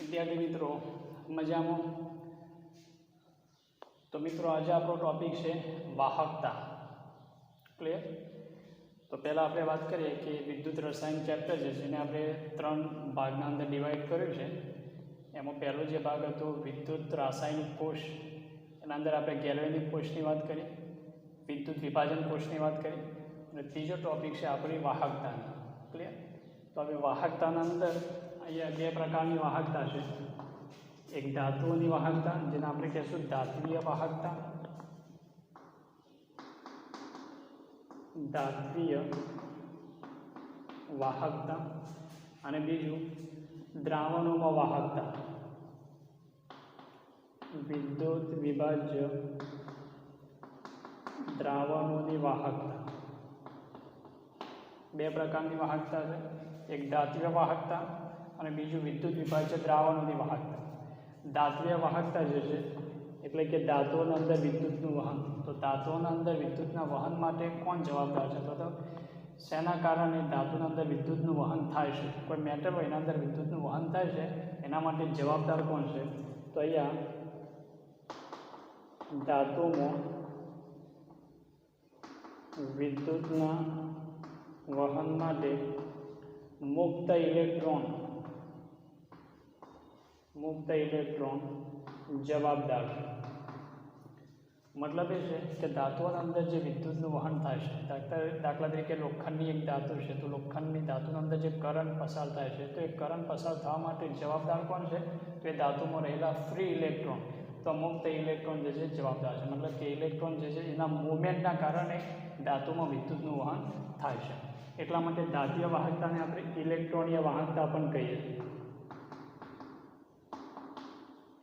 विद्यार्थी मित्रों मजा में। तो मित्रों आज आपणो टॉपिक है वाहकता। क्लियर। तो पहला आपणे बात करिए कि विद्युत रसायन चैप्टर है जेने आपणे 3 भागना अंदर डिवाइड कर्युं छे। एमां पहलो जे भाग हतो विद्युत रासायनिक कोष, एना अंदर आपणे गैल्वेनिक कोषनी वात करी, विद्युत विभाजन कोषनी वात करी अने तीजो टॉपिक है आपणी वाहकतानी। क्लियर। तो हवे वाहकताना अंदर अहींया बे प्रकारनी वाहकता है। एक धातुओनी वाहकता जेने आपणे कहीशुं धात्वीय वाहकता, धात्वीय वाहकता अने बीजू द्रावणोमां वाहकता, विद्युत विभाज्य द्रावणोनी वाहकता। बे प्रकारनी वाहकता है, एक धात्वीय वाहकता अने बीजू विद्युत विभाज्य द्रावणोनी वाहकता। धात्वीय वाहकता जे छे एटले के धातुओना अंदर विद्युतनुं वहन। तो धातुओना अंदर विद्युतना वहन माटे कोण जवाबदार छे? तो शेना कारणे धातुना अंदर विद्युतनुं वहन थाय छे? कोई मेटल होय एना अंदर विद्युतनुं वहन थाय छे, एना माटे जवाबदार कोण छे? तो अहींया धातुमां विद्युतना वहन माटे मुक्त इलेक्ट्रॉन जवाबदार है। मतलब ये कि धातुओना अंदर जो विद्युतनुं वहन थाय छे, दाखला तरीके लोखंडनी एक धातु है, तो लोखंडनी धातुना अंदर जो करंट पसार थाय छे, तो एक करंट पसार थवा माटे जवाबदार कोण छे? तो ये धातुमां रहेला फ्री इलेक्ट्रॉन, तो मुक्त इलेक्ट्रॉन जे जवाबदार है। मतलब कि इलेक्ट्रॉन जे एना मूवमेंटना कारणे धातुमां विद्युतनुं वहन थाय छे। एटला माटे धात्वीय वाहकताने आपणे इलेक्ट्रॉनीय वाहकता पण कहीए।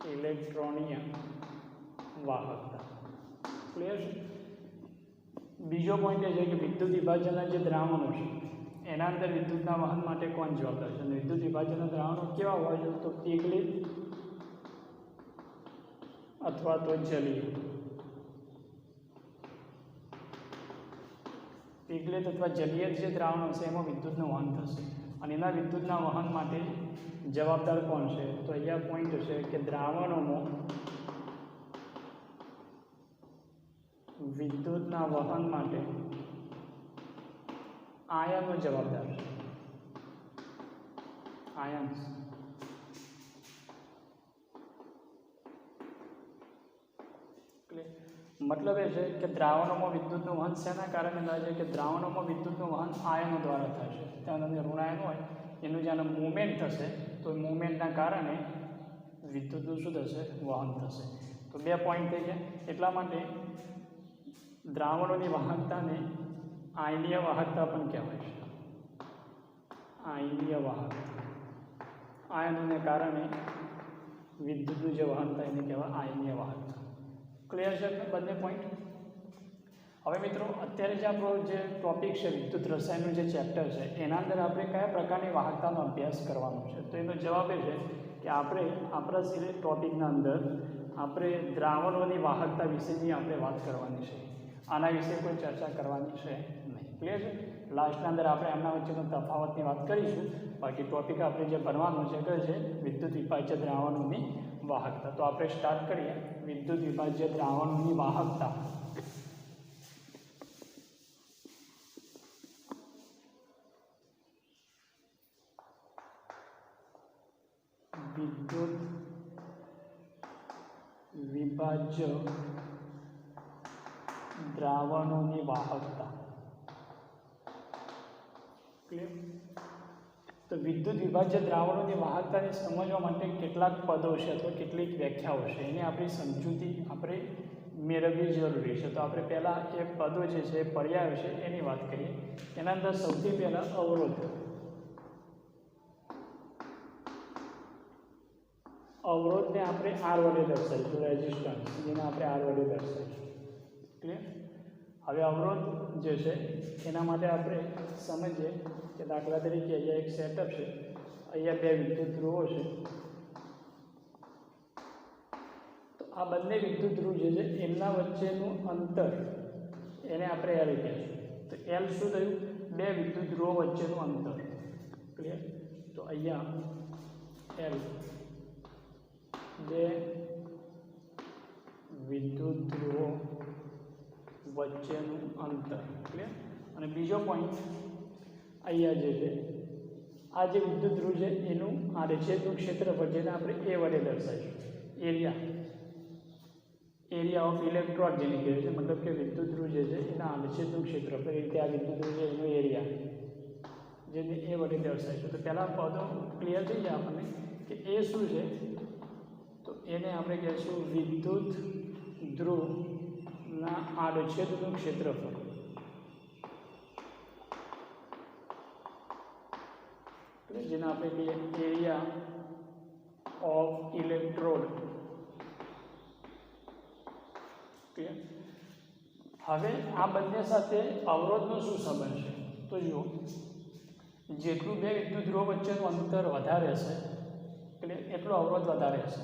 इलेक्ट्रॉनीय वाहकता। क्लियर है। बीजो पॉइंट है कि विद्युत विभाजनना जे द्रावणो छे एना अंदर विद्युतना वहन माटे कोण जवाबदार छे? विद्युत विभाजनना द्रावणो केवा होवा जोईए? तो पीगलित अथवा तो जलीय। पीगलित अथवा जलीय जे द्रावणो छे एमां विद्युतनुं वहन थशे अने एना विद्युतना वहन माटे जवाबदार कोण छे? तो अहींया पॉइंट है कि द्रावणोमां विद्युतना वहन माटे आयनो जवाबदार है। आयन्स। मतलब ये है कि द्रावणोमां विद्युतनुं वहन शेना कारणे थाय छे? कि द्रावणोमां विद्युतनुं वहन आयनो द्वारा थाय छे। त्याना अंदर ऋण आयन होय एनुं ज्यारे मूवमेंट थशे तो मूवमेंटना कारणे विद्युतनुं शुं थशे? वहन थशे। तो बे पॉइंट थई गया। एटला माटे द्रावणोनी वाहकताने आयनीय वाहकता पण कहेवाय छे। आयनीय वाहकता। आयनोने कारणे विद्युतनुं जे वहन थाय एने कहेवाय आयनीय वाहकता। क्लियर है बंने पॉइंट। हवे मित्रों अत्यारे जे आपणो जे टॉपिक है विद्युत रसायननुं जे चैप्टर है एना अंदर आपणे कया प्रकारनी वाहकतानो अभ्यास करवानो छे? तो एनो जवाब ए छे कि आपणे आपणा सिलेक्ट टॉपिकना अंदर आपणे द्रावणोनी वाहकता विशेनी आपणे वात करवानी छे। आना विषे कोई चर्चा करवानी छे नहीं। क्लियर है। लास्टना अंदर आपणे आमना वच्चेनो तफावतनी वात करीशुं। बाकी टॉपिक आपणे जे भणवानो छे कयो छे? विद्युत विभाज्य द्रावणोनी वाहकता। तो आपणे स्टार्ट करिए विद्युत विभाज्य द्रावणोनी वाहकता। विद्युत विभाज्य द्रावणोनी वाहकता। क्लियर। तो विद्युत विभाज्य द्रावणोनी वाहकताने समजवा माटे केटलाक पदों छे अथवा केटलीक व्याख्याओ छे एनी आपणी समजूती आपणे मेळववी जरूरी छे। तो आपणे पहेला ए पदों जे छे पर्यायो छे एनी वात करीए। एना अंदर सौथी पहेला अवरोध। अवरोध ने आपणे आर वडे दर्शावीशुं, रेजिस्टन्स जेने आपणे आर वडे दर्शावीशुं। क्लियर। हवे अवरोध जे छे एना माटे आपणे समजीए कि दाखला तरीके अहींया एक सेटअप है, अहींया बे विद्युत ध्रुवो छे। तो आ बंने विद्युत ध्रुव जे छे एमना वच्चेनुं अंतर एने आपणे एल कहीशुं। तो एल शुं थयुं? बे विद्युत ध्रुवो वच्चेनुं अंतर। क्लियर। तो अहींया एल જે વિદ્યુત ધ્રુવો વચ્ચેનું અંતર ક્લિયર. અને બીજો પોઈન્ટ અહીંયા જે છે આ જે વિદ્યુત ધ્રુવ છે એનું આડછેદનું ક્ષેત્રફળ જેને આપણે એ વડે દર્શાવીશું. એરિયા ઓફ ઇલેક્ટ્રોડ જેને કહેવાય છે, મતલબ કે વિદ્યુત ધ્રુવ જે છે એના આડછેદનું ક્ષેત્રફળ, એ રીતે આ વિદ્યુત ધ્રુવ છે એનો એરિયા જેને એ વડે દર્શાવીશું. તો પહેલાં પદો ક્લિયર થઈ જાય આપણને કે એ શું છે. તો એને આપણે કહીશું વિદ્યુત ધ્રુવના આડછેદનું ક્ષેત્રફળ. જેને આપણે કહીએ એરિયા ઓફ ઇલેક્ટ્રોડ. હવે આ બંને સાથે અવરોધનો શું સંબંધ છે? તો જુઓ, જેટલું બે વિદ્યુત ધ્રુવો વચ્ચેનું અંતર વધારે હશે ક્લિયર એટલો અવરોધ વધારે હશે.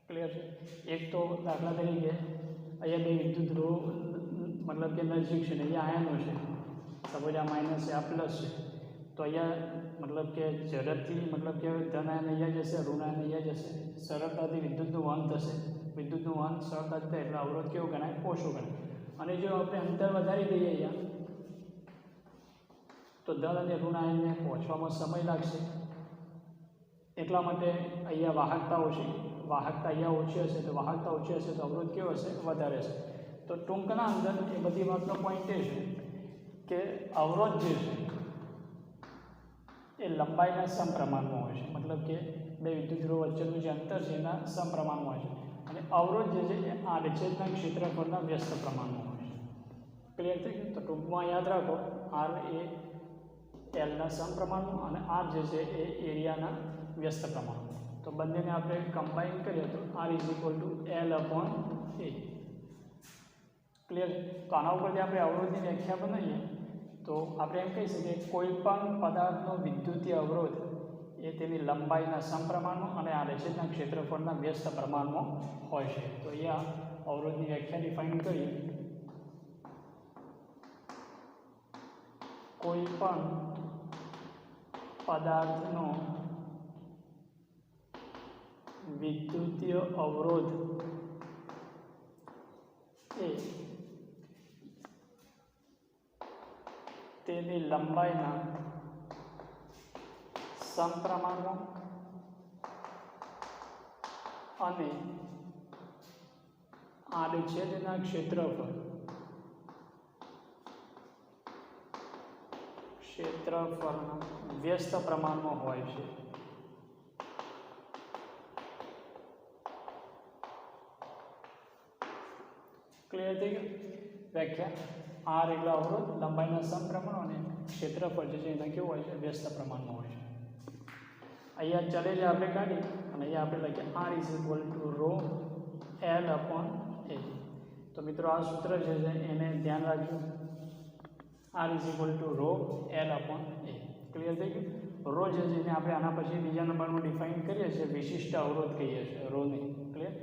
ક્લિયર છે. એક તો દાખલા તરીકે અહીંયા બે વિદ્યુત ધ્રુવો મતલબ કે નજીક છે ને અહીંયા આયનો છે, સપોઝ આ માઇનસ છે આ પ્લસ છે, તો અહીંયા મતલબ કે ઝડપથી મતલબ કે ધન આયન અહીંયા જશે, ઋણ આયન અહીંયા જશે, સરળતાથી વિદ્યુતનું વહન થશે. વિદ્યુતનું વહન સરળતાથી થાય એટલે અવરોધ કેવો ગણાય? ઓછો ગણાય. અને જો આપણે અંતર વધારી દઈએ અહીંયા તો ધન અને ઋણ આયનને પહોંચવામાં સમય લાગશે. એટલા માટે અહીંયા વાહકતા અહીંયા ઓછી હશે. તો વાહકતા ઓછી હશે તો અવરોધ કેવો હશે? વધારે હશે. તો ટૂંકના અંદર એ બધી વાતનો પોઈન્ટ એ છે કે અવરોધ જે છે એ લંબાઈના સમપ્રમાણમાં હોય છે, મતલબ કે બે વિદ્યુત ધ્રુવો વચ્ચેનું જે અંતર છે એના સમપ્રમાણમાં હોય છે. અને અવરોધ જે છે એ આડછેદના ક્ષેત્રફળના વ્યસ્ત પ્રમાણમાં હોય છે. ક્લિયર થઈ ગયું? તો ટૂંકમાં યાદ રાખો, આર એ એલના સમપ્રમાણમાં અને આર જે છે એ એરિયાના વ્યસ્ત પ્રમાણમાં. તો બંનેને આપણે કમ્બાઈન કરીએ તો R is equal to L upon A. Clear? તો આના ઉપરથી આપણે અવરોધની વ્યાખ્યા બનાવીએ તો આપણે એમ કહી શકીએ કોઈ પણ પદાર્થનો વિદ્યુતીય અવરોધ એ તેની લંબાઈના સમપ્રમાણમાં અને આડછેદના ક્ષેત્રફળના વ્યસ્ત પ્રમાણમાં હોય છે. તો અહીંયા અવરોધની વ્યાખ્યા ડિફાઇન કરીએ. કોઈ પણ પદાર્થનો વિદ્યુતીય અવરોધ એ તેની લંબાઈના સમપ્રમાણમાં અને આડછેદના ક્ષેત્રફળના વ્યસ્ત પ્રમાણમાં હોય છે. ક્લિયર થઈ ગયું? વ્યાખ્યા આર એટલે અવરોધ, લંબાઈના સમપ્રમાણ અને ક્ષેત્રફળ જે છે એના કેવું હોય છે? વ્યસ્ત પ્રમાણમાં હોય છે. અહીંયા ચલે છે આપણે કાઢી અને અહીંયા આપણે લખીએ R is equal to rho L upon A. તો મિત્રો આ સૂત્ર જે છે એને ધ્યાન રાખજો. R is equal to rho L upon A. Clear થઈ ગયું? રો જે છે એને આપણે આના પછી બીજા નંબરમાં ડિફાઇન કરીએ છીએ, વિશિષ્ટ અવરોધ કહીએ છીએ રોને. ક્લિયર?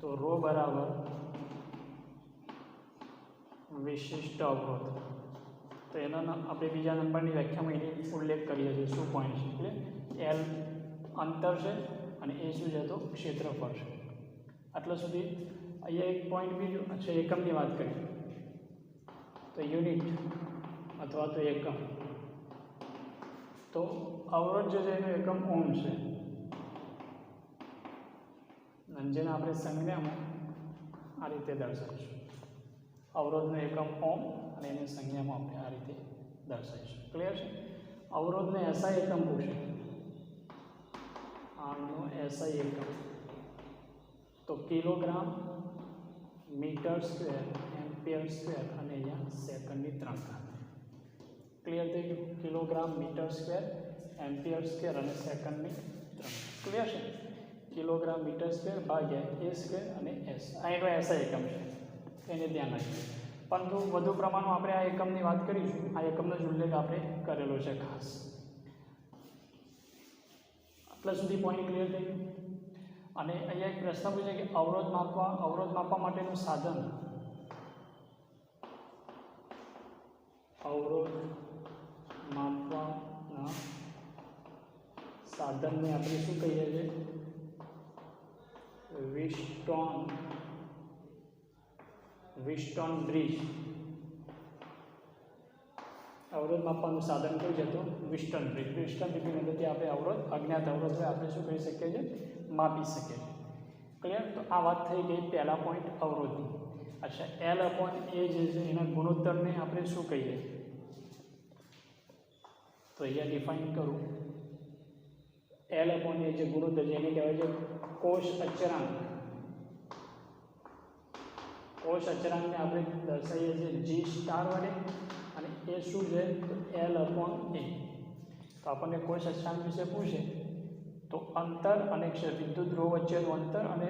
તો રો બરાબર વિશિષ્ટ અવરોધ. તો એનો આપણે બીજા નંબરની વ્યાખ્યામાં એની ઉલ્લેખ કરીએ છીએ. શું પોઈન્ટ છે? એટલે એલ અંતર છે અને એ શું છે? તો ક્ષેત્રફળ છે. આટલા સુધી. અહીંયા એક પોઈન્ટ બીજું છે, એકમની વાત કરીએ તો યુનિટ અથવા તો એકમ. તો અવરોધ જે છે એનો એકમ ઓમ છે, જેને આપણે સંજ્ઞામાં આ રીતે દર્શાવીશું. અવરોધનો એકમ ઓમ અને એની સંજ્ઞામાં આપણે આ રીતે દર્શાવીશું. ક્લિયર છે? અવરોધને એસઆઈ એકમ પૂછે, આનો એસઆઈ એકમ તો kilogram metre square ampere square અને અહીંયા સેકન્ડની 3 ઘાત. ક્લિયર થઈ ગયું? Kilogram metre square ampere square અને સેકન્ડની 3. ક્લિયર છે? કિલોગ્રામ મીટર સ્ક્વેર ભાગ્યા એ સ્ક્વેર અને એસ. આ એનો એસઆઈ એકમ છે, એને ધ્યાન રાખીએ. પરંતુ વધુ પ્રમાણમાં આપણે આ એકમની વાત કરીશું. આ એકમનો જ ઉલ્લેખ આપણે કરેલો છે ખાસ. આટલા સુધી પોઈન્ટ ક્લિયર થઈ ગયું? અને અહીંયા એક પ્રશ્ન પૂછે કે અવરોધ માપવા માટેનું સાધન. અવરોધ માપવાના સાધનને આપણે શું કહીએ છીએ? વિસ્ટોન બ્રિજ અવરોધ માપવાનું સાધન કયું છે? તો વિસ્ટોન બ્રિજ. વિસ્ટોન બ્રિજની મદદથી આપણે અવરોધ, અજ્ઞાત અવરોધ હોય આપણે શું કરી શકીએ છીએ? માપી શકીએ છીએ. ક્લિયર? તો આ વાત થઈ ગઈ પહેલા પોઈન્ટ અવરોધની. અચ્છા, L/A જે છે એના ગુણોત્તરને આપણે શું કહીએ? તો અહીંયા ડિફાઇન કરું. L/A જે ગુણોત્તર છે એને કહેવાય છે કોષ અચળાંક. કોષ અચળાંકને આપણે દર્શાવીએ છીએ G સ્ટાર વડે, અને એ શું છે? તો L/A. તો આપણને કોષ અચળાંક વિશે પૂછે તો અંતર અને વિદ્યુત ધ્રુવ વચ્ચેનું અંતર અને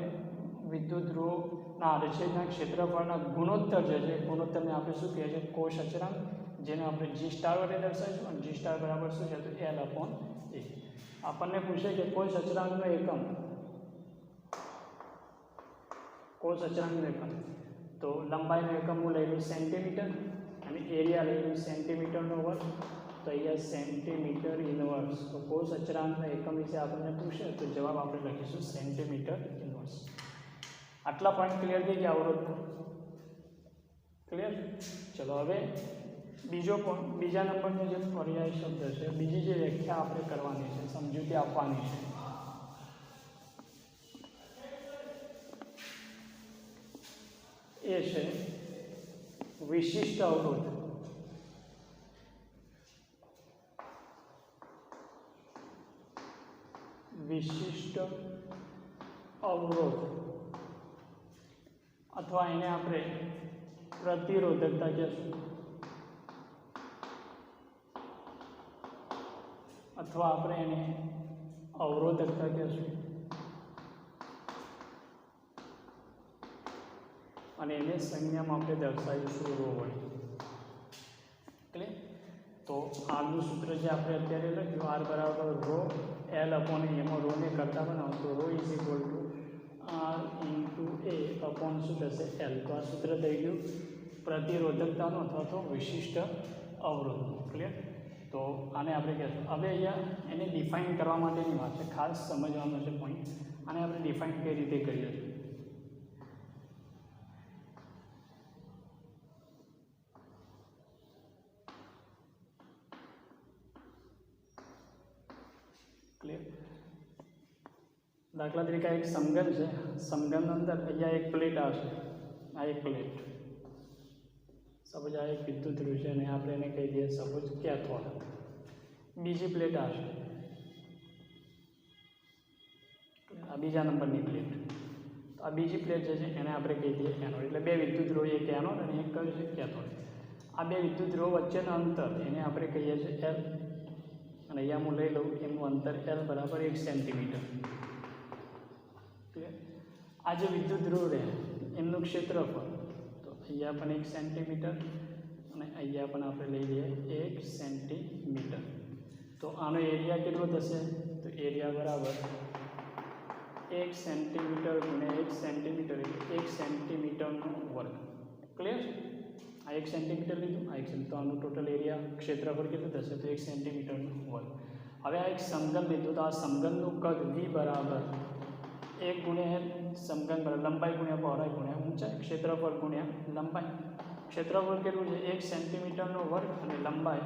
વિદ્યુત ધ્રુવના આડછેદના ક્ષેત્રફળના ગુણોત્તર જે છે ગુણોત્તરને આપણે શું કહીએ છીએ? કોષ અચળાંક, જેને આપણે G સ્ટાર વડે દર્શાવીશું. અને G સ્ટાર બરાબર શું છે? તો L/A. આપણને પૂછે કે કોષ અચળાંકનો એકમ, કોષ અચળાંકનો એકમ, તો લંબાઈનો એકમ હું લઈ લઉં સેન્ટીમીટર, અને એરિયા લઈ લઉં સેન્ટીમીટરનો વર્ગ. તો અહીંયા સેન્ટીમીટર ઇનવર્સ. તો કોષ અચળાંકના એકમ વિશે આપણને પૂછે તો જવાબ આપણે લખીશું સેન્ટીમીટર ઇનવર્સ. આટલા પોઈન્ટ ક્લિયર થઈ ગયા અવરોધના? ક્લિયર? ચલો હવે બીજા નંબરનો જે પર્યાય શબ્દ છે, બીજી જે વ્યાખ્યા આપણે કરવાની છે, સમજૂતી આપવાની છે, એ છે વિશિષ્ટ અવરોધ. વિશિષ્ટ અવરોધ અથવા એને આપણે પ્રતિરોધકતા કહીશું, અથવા આપણે એને અવરોધકતા કહીશું, અને એને સંજ્ઞામાં આપણે દર્શાવીશું ρ વડે. ક્લિયર? તો આગનું સૂત્ર જે આપણે અત્યારે લખ્યું R બરાબર ρ L/A, એમાં ρને કરતા બનાવો તો ρ = R × A અપોન શું થશે? L. તો આ સૂત્ર થઈ ગયું પ્રતિરોધકતાનું અથવા તો વિશિષ્ટ અવરોધનું. ક્લિયર? તો આને આપણે કહેશું. હવે અહીંયા એને ડિફાઇન કરવા માટેની વાત છે, ખાસ સમજવાનો છે પોઈન્ટ. આને આપણે ડિફાઇન કઈ રીતે કરીએ છીએ? ક્લિયર? દાખલા તરીકે એક સમઘન છે, સમઘનની અંદર અહીંયા એક પ્લેટ આવશે, આ એક પ્લેટ, સપોઝ આ એક વિદ્યુત ધ્રુવ છે અને આપણે એને કહી દઈએ સપોઝ કેથોડ. બીજી પ્લેટ આવશે, આ બીજા નંબરની પ્લેટ. તો આ બીજી પ્લેટ જે છે એને આપણે કહી દઈએ એનોડ. એટલે બે વિદ્યુત ધ્રુવ, એક એનોડ અને એક કયું છે? કેથોડ. આ બે વિદ્યુત ધ્રુવ વચ્ચેનું અંતર એને આપણે કહીએ છીએ L, અને અહીંયા હું લઈ લઉં એનું અંતર L બરાબર 1 સેન્ટીમીટર. આ જે વિદ્યુત ધ્રુવ રહે એમનું ક્ષેત્રફળ, તો અહીંયા પણ 1 સેન્ટીમીટર અને અહીંયા પણ આપણે લઈ લઈએ 1 સેન્ટીમીટર. તો આનો એરિયા કેટલો થશે? તો એરિયા બરાબર 1 સેન્ટીમીટર ગુણ્યા 1 સેન્ટીમીટર એટલે 1 સેન્ટીમીટરનો વર્ગ. ક્લિયર? આ 1 સેન્ટીમીટર લીધું, આ 1 સેન્ટીમીટર, તો આનું ટોટલ એરિયા ક્ષેત્રફળ કેટલું થશે? તો 1 સેન્ટીમીટરનો વર્ગ. હવે આ એક સમઘન લીધું, તો આ સમઘનનું કદ V બરાબર 1 ગુણ્યા સમઘન બરાબર લંબાઈ ગુણ્યા પહોળાઈ ગુણ્યા ઊંચાઈ, ક્ષેત્રફળ ગુણ્યા લંબાઈ. ક્ષેત્રફળ કેટલું છે? 1 સેન્ટીમીટરનો વર્ગ અને લંબાઈ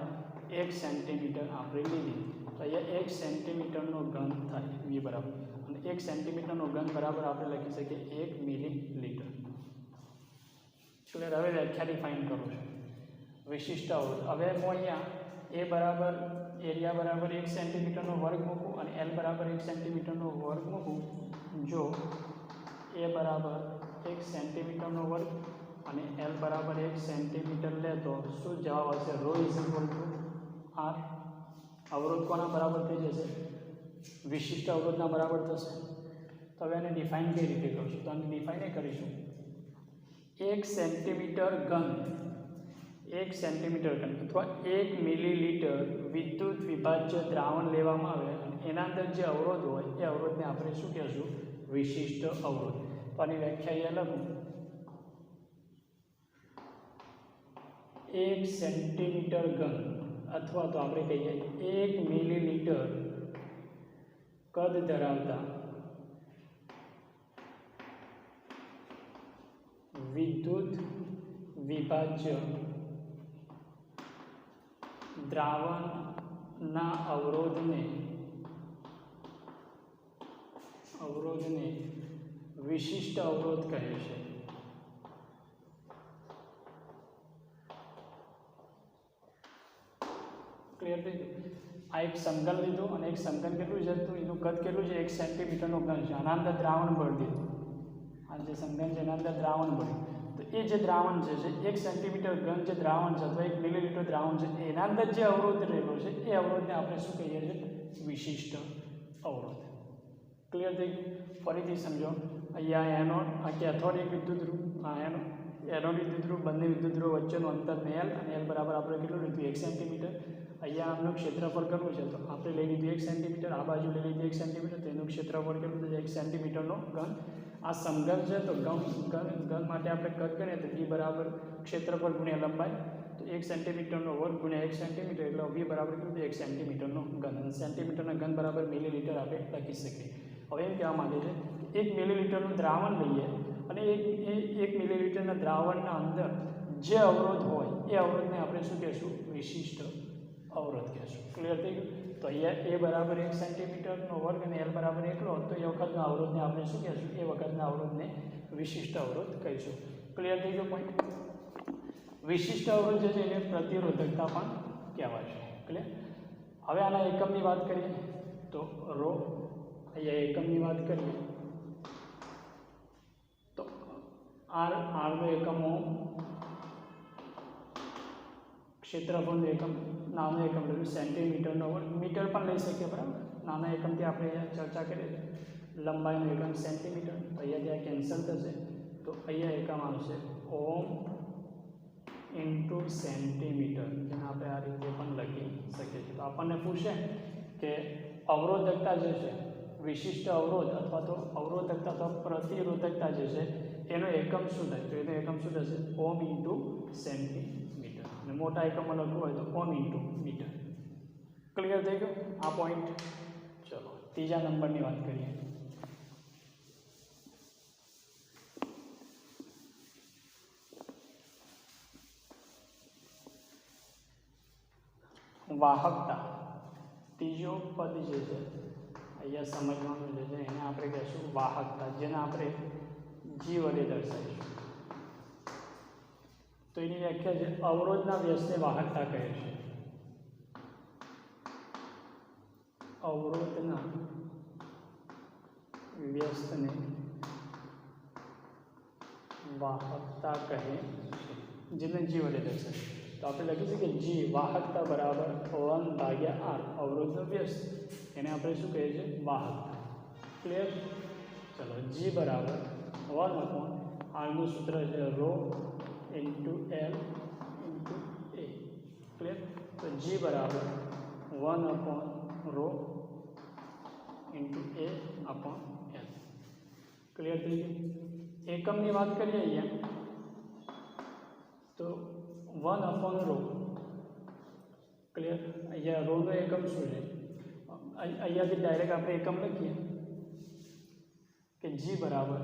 1 સેન્ટીમીટર આપણે લીધી. તો અહીંયા 1 સેન્ટીમીટરનો ઘન થાય V બરાબર, અને 1 સેન્ટીમીટરનો ઘન બરાબર આપણે લખી શકીએ 1 મિલીલીટર. ક્લિયર? હવે વ્યાખ્યા ડિફાઇન કરું છું વિશિષ્ટ અવરોધ. હવે હું અહીંયા A બરાબર એરિયા બરાબર 1 સેન્ટીમીટરનો વર્ગ મૂકું અને L બરાબર 1 સેન્ટીમીટરનો વર્ગ મૂકું. જો A બરાબર 1 સેન્ટીમીટરનો વર્ગ અને L બરાબર 1 સેન્ટીમીટર લે તો શું જવાબ આવશે? ρ = R. અવરોધ કોના બરાબર થઈ જશે? વિશિષ્ટ અવરોધના બરાબર થશે. તો હવે એને ડિફાઇન કઈ રીતે કરશું? તો આને ડિફાઇન એ કરીશું 1 સેન્ટીમીટર ઘન, 1 સેન્ટીમીટર ઘન અથવા 1 મિલીલીટર વિદ્યુત વિભાજ્ય દ્રાવણ લેવામાં આવે અને એના અંદર જે અવરોધ હોય એ અવરોધને આપણે શું કહેશું? વિશિષ્ટ અવરોધ. તો આની વ્યાખ્યા એ લખું 1 સેન્ટીમીટર ઘન અથવા તો આપણે કહીએ 1 મિલીલીટર કદ ધરાવતા વિદ્યુત વિભાજ્ય દ્રાવણના અવરોધને વિશિષ્ટ અવરોધ કહે છે. ક્લિયર થઈ ગયું? આ એક સમઘન લીધું અને એક સમઘન કેટલું છે તો એનું કદ કેટલું છે 1 સેન્ટીમીટરનો ઘન છે. આના અંદર દ્રાવણ ભરી દીધું. આ જે સમઘન છે એના અંદર દ્રાવણ ભર્યું તો એ જે દ્રાવણ છે 1 સેન્ટીમીટર ઘન જે દ્રાવણ છે અથવા 1 મિલીલીટર દ્રાવણ છે એના અંદર જે અવરોધ રહેલો છે એ અવરોધને આપણે શું કહીએ છીએ? વિશિષ્ટ અવરોધ. ક્લિયર થઈ ગયું? ફરીથી સમજો. અહીંયા એનોડ, આ કેથોડ એક વિદ્યુતધ્રુવ, આ એનોડ વિદ્યુતધ્રુવ, બંને વિદ્યુતધ્રુવ વચ્ચેનું અંતર L અને L બરાબર આપણે કેટલું લીધું? 1 સેન્ટીમીટર. અહીંયા આમનું ક્ષેત્રફળ કેટલું છે તો આપણે લઈ લીધું 1 સેન્ટીમીટર. આ બાજુ લઈ લીધું 1 સેન્ટીમીટર. તેનું ક્ષેત્રફળ કેટલું થશે? 1 સેન્ટીમીટરનો ઘન. આ સમઘન છે તો ઘન માટે આપણે કદ ગણીએ તો V બરાબર ક્ષેત્રફળ ગુણ્યા લંબાઈ, તો 1 સેન્ટીમીટરનો વર્ગ ગુણ્યા 1 સેન્ટીમીટર એટલે V બરાબર કેટલું? 1 સેન્ટીમીટરનો ઘન. અને સેન્ટીમીટરના ઘન બરાબર મિલીલીટર આપણે લખી શકીએ. હવે એમ કહેવા માંગે છે કે 1 મિલીલીટરનું દ્રાવણ લઈએ અને એક મિલીલીટરના દ્રાવણના અંદર જે અવરોધ હોય એ અવરોધને આપણે શું કહેશું? વિશિષ્ટ અવરોધ કહેશું. ક્લિયર થઈ ગયું? તો અહીંયા A બરાબર 1 સેન્ટીમીટરનો વર્ગ અને L બરાબર એટલો, તો એ વખતના અવરોધને આપણે શું કહેશું? એ વખતના અવરોધને વિશિષ્ટ અવરોધ કહીશું. ક્લિયર થઈ ગયો પોઈન્ટ? વિશિષ્ટ અવરોધ જે છે એને પ્રતિરોધકતા પણ કહેવાય છે. ક્લિયર? હવે આના એકમની વાત કરીએ તો રો. અહીંયા એકમની વાત કરીએ તો આરનો એકમ ઓમ, ક્ષેત્રફળનું એકમ નાનો એકમ લખ્યું સેન્ટીમીટરનો વર્ગ, મીટર પણ લઈ શકીએ બરાબર. નાના એકમથી આપણે ચર્ચા કરીએ છીએ. લંબાઈનું એકમ સેન્ટીમીટર, તો અહીંયા ત્યાં કેન્સલ થશે તો અહીંયા એકમ આવશે ઓમ ઇન્ટુ સેન્ટીમીટર, જેને આપણે આ રીતે પણ લખી શકીએ છીએ. તો આપણને પૂછે કે અવરોધકતા જે છે, વિશિષ્ટ અવરોધ અથવા તો અવરોધકતા અથવા પ્રતિરોધકતા જે છે એનો એકમ શું થાય? તો એનો એકમ શું થશે? ઓમ ઇન્ટુ સેન્ટીમીટર. અને મોટા એકમમાં લખવું હોય તો ઓમ ઇન્ટુ મીટર. ક્લિયર થઈ ગયું આ પોઈન્ટ? ચલો ત્રીજા નંબરની વાત કરીએ. વાહકતા. ત્રીજો પદ જે છે અહીંયા સમજવાનું જે છે એને આપણે કહીશું વાહકતા, જેને આપણે G વડે દર્શાવીશું. તો એની વ્યાખ્યા છે અવરોધના વ્યસ્તને વાહકતા કહે છે. અવરોધના વ્યસ્તને વાહકતા કહે છે, જેને G વડે દર્શાવે. તો આપણે લખીશું કે G વાહકતા બરાબર 1/r, અવરોધનો વ્યસ્ત એને આપણે શું કહીએ છીએ? વાહકતા. ક્લિયર? ચલો G બરાબર 1/r નું સૂત્ર છે rho into L into A. Clear? તો G બરાબર 1/ρ ઇન્ટુ A/L. ક્લિયર થઈ ગયું? એકમની વાત કરીએ અહીંયા તો 1/ρ. ક્લિયર? અહીંયા રોનો એકમ શું છે? અહીંયાથી ડાયરેક્ટ આપણે એકમ લખીએ કે G બરાબર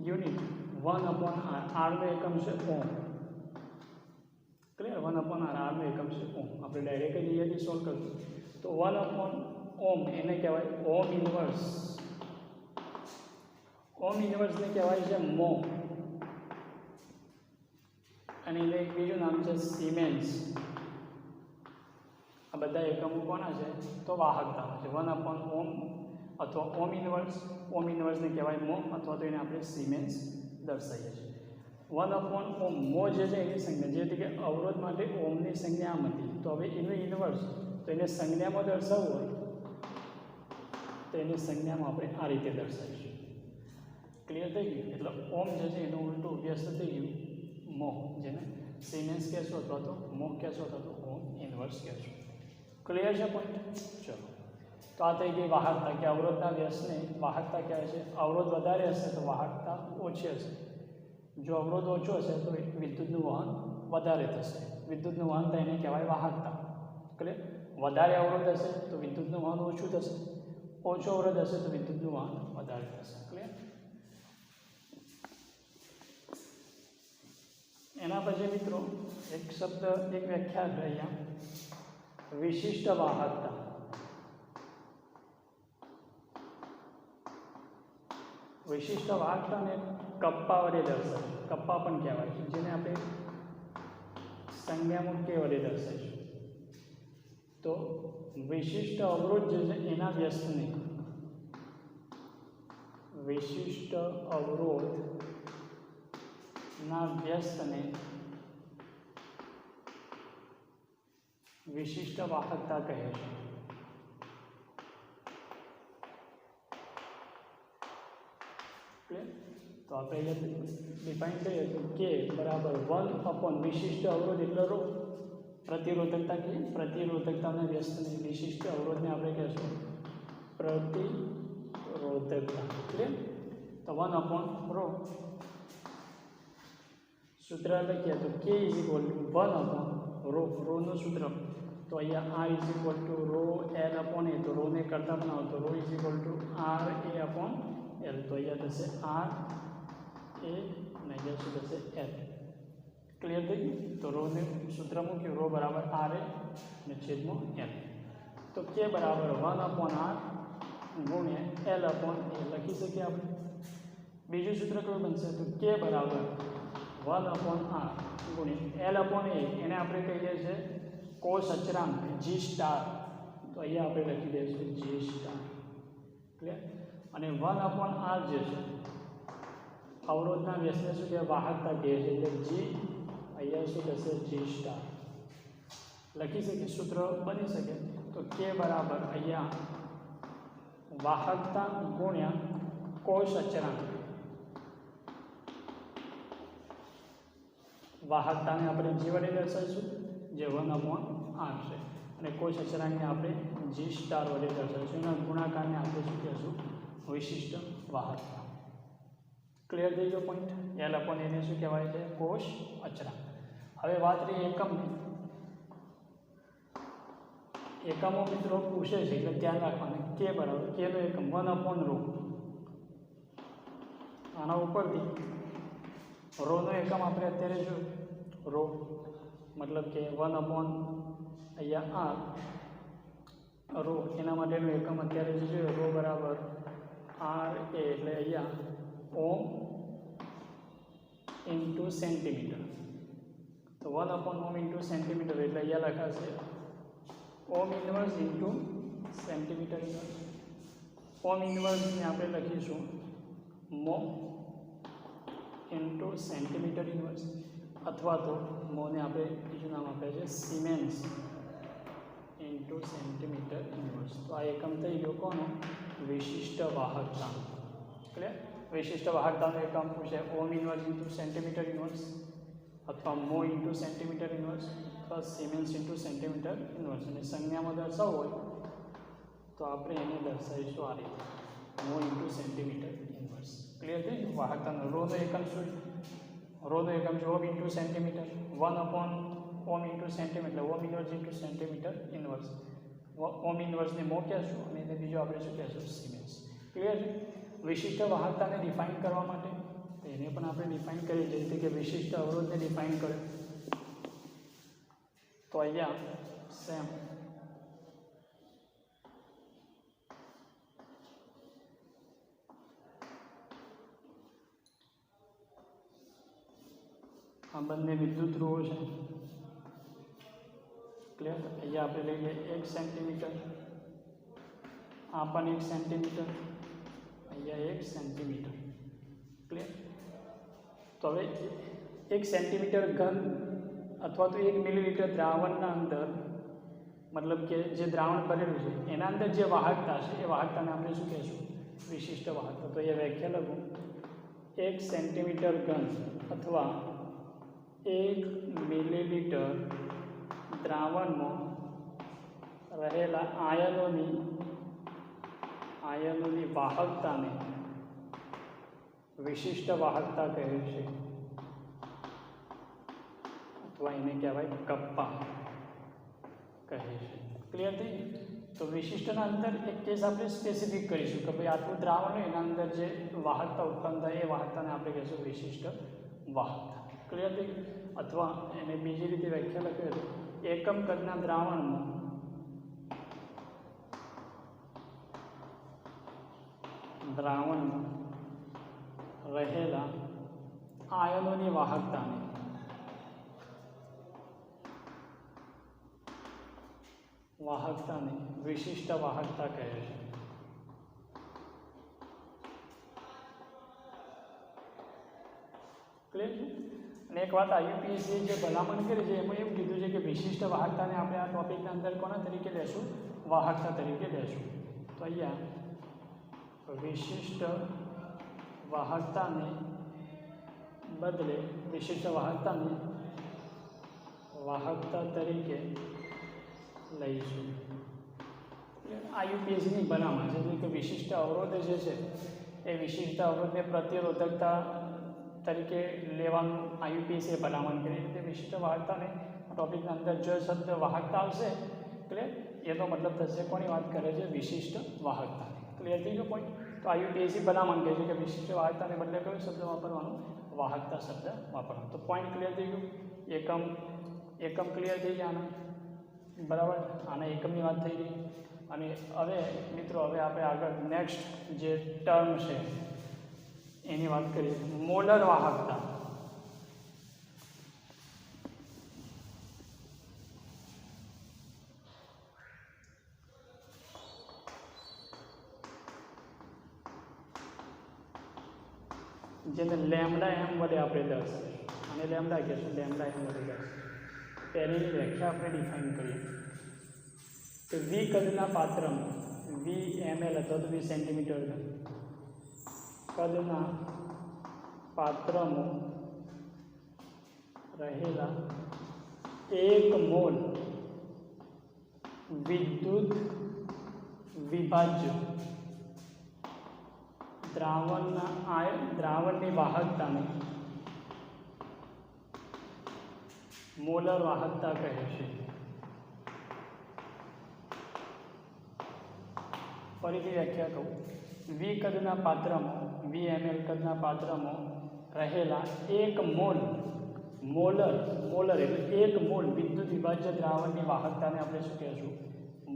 યુનિટ 1/r. આરનો એકમ છે ઓમ. ક્લિયર? 1/r આરનો એકમ છે ઓમ. આપણે ડાયરેક્ટ જ અહીંયાથી સોલ્વ કરશું તો 1/ઓમ એને કહેવાય ઓમ ઇન્વર્સ. ઓમ ઇન્વર્સને કહેવાય છે મો, અને એને એક બીજું નામ છે સિમેન્સ. આ બધા એકમો કોના છે? તો વાહકતાના છે. 1/ઓમ અથવા ઓમ ઇન્વર્સ. ઓમ ઇન્વર્સને કહેવાય મો અથવા તો એને આપણે સિમેન્સ દર્શાવીએ છીએ. 1/ઓમ મો જે છે એની સંજ્ઞા, જે હતી કે અવરોધ માટે ઓમની સંજ્ઞા આમ હતી, તો હવે એનું ઇન્વર્સ તો એને સંજ્ઞામાં દર્શાવવું હોય તો એની સંજ્ઞામાં આપણે આ રીતે દર્શાવીશું. ક્લિયર થઈ ગયું? એટલે ઓમ જે છે એનું ઉલટું વ્યસ્ત થઈ ગયું મો, જેને સિમેન્સ કહેશો અથવા તો મો કહેશો અથવા તો ઓમ ઇન્વર્સ કહેશો. ક્લિયર છે પોઈન્ટ? ચલો તો આ થઈ ગઈ વાહકતા, કે અવરોધના વ્યસ્તને વાહકતા કહેવાય છે. અવરોધ વધારે હશે તો વાહકતા ઓછી હશે. જો અવરોધ ઓછો હશે તો વિદ્યુતનું વહન વધારે થશે. વિદ્યુતનું વહન થાય એને કહેવાય વાહકતા. ક્લિયર? વધારે અવરોધ હશે તો વિદ્યુતનું વહન ઓછું થશે, ઓછો અવરોધ હશે તો વિદ્યુતનું વહન વધારે થશે. ક્લિયર? એના પછી મિત્રો એક શબ્દ, એક વ્યાખ્યા છે અહીંયા, વિશિષ્ટ વાહકતા. વિશિષ્ટ વાહકતાને કપ્પા વડે દર્શાવીશું. કપ્પા પણ કહેવાય છે, જેને આપણે સંજ્ઞામાં કે વડે દર્શાવીશું. તો વિશિષ્ટ અવરોધ જે છે એના વ્યસ્તને, વિશિષ્ટ અવરોધના વ્યસ્તને વિશિષ્ટ વાહકતા કહે છે. તો આપણે ડિફાઇન કરીએ તો કે બરાબર 1 વિશિષ્ટ અવરોધ એટલે રો. પ્રતિરોધકતા કે પ્રતિરોધકતાને વ્યસ્તને, વિશિષ્ટ અવરોધને આપણે કહેશું પ્રતિરોધકતા. ક્લિયર? તો 1/ρ. સૂત્ર લખીએ તો k = 1/ρ. રોનું સૂત્ર તો અહીંયા r = ρ l/a. તો રોને કરતા બનાવો તો ρ = r a/l. તો અહીંયા થશે r a અને અહીંયા શું થશે l. ક્લિયર થઈ ગયું? તો રોને સૂત્ર મૂક્યું, ρ બરાબર r a અને છેદમાં l. તો k બરાબર 1/r ગુણ્યા l/a લખી શકીએ આપણે. બીજું સૂત્ર કયું બનશે? તો k બરાબર 1/r ગુણ્યા l/a. એને આપણે કહીએ છીએ કોષ અચળાંક g સ્ટાર. તો અહીંયા આપણે લખી દઈશું g સ્ટાર. ક્લિયર? અને 1/r જે છે અવરોધના વ્યસ્તને શું કહેવાય? વાહકતા કહે છે. એટલે g અહીંયા શું થશે? g સ્ટાર લખી શકીએ. સૂત્ર બની શકે. તો k બરાબર અહીંયા વાહકતા ગુણ્યા કોષ અચળાંક. વાહકતાને આપણે g વડે દર્શાવીશું, જે 1/r છે, અને કોષ અચળાંકને આપણે g સ્ટાર વડે દર્શાવીશું. એના ગુણાકારને આપણે શું કહેશું? વિશિષ્ટ વાહકતા. ક્લિયર થઈ ગયો પોઈન્ટ? l/a ને શું કહેવાય છે? કોષ અચળાંક. હવે વાત રહી એકમની. એકમો મિત્રો પૂછે છે એટલે ધ્યાન રાખવાનું. k બરાબર k નો એકમ 1/ρ. આના ઉપરથી ρ નો એકમ આપણે અત્યારે જોયું, ρ મતલબ કે 1/અહીંયા r ρ એના માટેનું એકમ અત્યારે જે જોયું, ρ બરાબર r a એટલે અહીંયા ઓમ ઇન્ટુ સેન્ટીમીટર. તો 1/ઓમ ઇન્ટુ સેન્ટીમીટર એટલે અહીંયા લખાશે ઓમ ઇન્વર્સ ઇન્ટુ સેન્ટીમીટર ઇન્વર્સ. ઓમ ઇન્વર્સને આપણે લખીશું મો ઇન્ટુ સેન્ટીમીટર ઇન્વર્સ, અથવા તો મોને આપણે બીજું નામ આપે છે સિમેન્સ ઇન્ટુ સેન્ટીમીટર ઇન્વર્સ. તો આ એકમ થઈ ગયો કોનો? વિશિષ્ટ વાહકતા. ક્લિયર? વિશિષ્ટ વાહકતાનો એકમ પૂછે ઓમ ઇન્વર્સ ઇન્ટુ સેન્ટીમીટર ઇન્વર્સ, અથવા મો ઇન્ટુ સેન્ટીમીટર ઇન્વર્સ, અથવા સિમેન્સ ઇન્ટુ સેન્ટીમીટર ઇન્વર્સ. અને સંજ્ઞામાં દર્શાવવું હોય તો આપણે એને દર્શાવીશું આ રીતે, મો ઇન્ટુ સેન્ટીમીટર ઇન્વર્સ. ક્લિયર થઈ ગયું? વાહકતાનો રોનો એકમ શું? રોનો એકમ છે ઓમ ઇન્ટુ સેન્ટીમીટર. 1/ઓમ ઇન્ટુ સેન્ટીમીટર, ઓમ ઇન્વર્સ ઇન્ટુ સેન્ટીમીટર ઇન્વર્સ. ઓમ ઇન્વર્સને મો કહેશું અને એને બીજું આપણે શું કહેશું? સિમેન્સ. ક્લિયર છે? વિશિષ્ટ વાહકતાને ડિફાઇન કરવા માટે તો એને પણ આપણે ડિફાઇન કરીએ, જે રીતે કે વિશિષ્ટ અવરોધને ડિફાઇન કરે. તો અહીંયા સેમ આ બંને વિદ્યુત ધ્રુવો છે. ક્લિયર? અહીંયા આપણે લઈએ 1 સેન્ટીમીટર, આ પણ 1 સેન્ટીમીટર, અહીંયા 1 સેન્ટીમીટર. ક્લિયર? તો હવે 1 સેન્ટીમીટર ઘન અથવા તો 1 મિલીલીટર દ્રાવણના અંદર, મતલબ કે જે દ્રાવણ ભરેલું છે એના અંદર જે વાહકતા છે એ વાહકતાને આપણે શું કહેશું? વિશિષ્ટ વાહકતા. તો એ વ્યાખ્યા લખું, 1 સેન્ટીમીટર ઘન અથવા 1 મિલીલીટર દ્રાવણમાં રહેલા આયનોની વાહકતાને વિશિષ્ટ વાહકતા કહે છે, અથવા એને કહેવાય કપ્પા કહે છે. ક્લિયર થઈ? તો વિશિષ્ટના અંદર એક કેસ આપણે સ્પેસિફિક કરીશું કે ભાઈ આટલું દ્રાવણ હોય એના અંદર જે વાહકતા ઉત્પન્ન થાય એ વાહકતાને આપણે કહીશું વિશિષ્ટ વાહકતા. ક્લિયર થઈ ગયું? અથવા એને બીજી રીતે વ્યાખ્યા લખીએ તો એકમ કદના દ્રાવણમાં રહેલા આયનોની વાહકતાને વિશિષ્ટ વાહકતા કહે છે. ક્લિયર છે? અને એક વાત IUPAC જે ભલામણ કરી છે એમાં એવું કીધું છે કે વિશિષ્ટ વાહકતાને આપણે આ ટોપિકના અંદર કોના તરીકે લેશું? વાહકતા તરીકે લેશું. તો અહીંયા વિશિષ્ટ વાહકતાને બદલે વિશિષ્ટ વાહકતાને વાહકતા તરીકે લઈશું. IUPACની ભલામણ છે કે વિશિષ્ટ અવરોધ જે છે એ વિશિષ્ટ અવરોધને પ્રતિરોધકતા તરીકે લેવાનું IUPACએ ભલામણ કરી. રીતે વિશિષ્ટ વાહકતાને ટોપિકના અંદર જો શબ્દ વાહકતા આવશે ક્લિયર, એનો મતલબ થશે કોની વાત કરે છે? વિશિષ્ટ વાહકતા. ક્લિયર થઈ ગયો પોઈન્ટ? તો IUPAC ભલામણ કહે છે કે વિશિષ્ટ વાહકતાને બદલે કયો શબ્દ વાપરવાનો? વાહકતા શબ્દ વાપરવાનો. તો પોઈન્ટ ક્લિયર થઈ ગયું? એકમ ક્લિયર થઈ ગયા આના, બરાબર? આના એકમની વાત થઈ ગઈ. અને હવે મિત્રો હવે આપણે આગળ નેક્સ્ટ જે ટર્મ છે એની વાત કરીએ. મોલર વાહકતા. જેને લેમ્ડા એમ વડે આપણે દર્શાવીશું, અને લેમ્ડા કહેશું, લેમ્ડા એમ વડે દર્શાવીશું. પહેલીની વ્યાખ્યા આપણે ડિફાઇન કરીએ તો વી કદના પાત્રમાં VML અથવા તો 20 સેન્ટીમીટર કદના પાત્રમાં રહેલા 1 મોલ વિદ્યુત વિભાજ્ય દ્રાવણની વાહકતાને મોલર વાહકતા કહે છે. ફરીથી વ્યાખ્યા કહું. વી કદના પાત્રમાં VML કદના પાત્રમાં રહેલા 1 મોલર એટલે 1 મોલ વિદ્યુત વિભાજ્ય દ્રાવણની વાહકતાને આપણે શું કહીશું?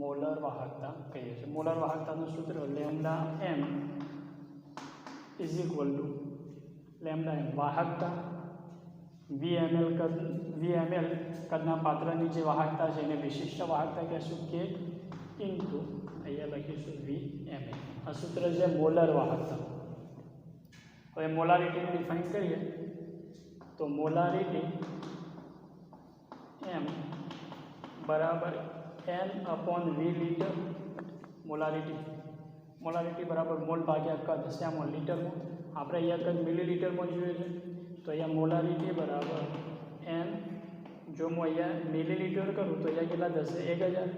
મોલર વાહકતા કહીએ છીએ. મોલર વાહકતાનું સૂત્ર lambda M is equal to lambda M વાહકતા VML કદના પાત્રની જે વાહકતા છે એને વિશિષ્ટ વાહકતા કહેશું કે ઇન્ટુ અહીંયા લખીશું VML. આ સૂત્ર છે મોલર વાહકતા. હવે મોલારિટીને ડિફાઇન કરીએ તો મોલારિટી M બરાબર N/V લીટર. મોલારિટી બરાબર મોલ ભાગ્યા કદ. શેમાં? લીટરમાં. આપણે અહીંયા કદ મિલીલીટરમાં જોઈએ છે તો અહીંયા મોલારિટી બરાબર N. જો હું અહીંયા મિલીલીટર કરું તો અહીંયા કેટલા થશે? 1000.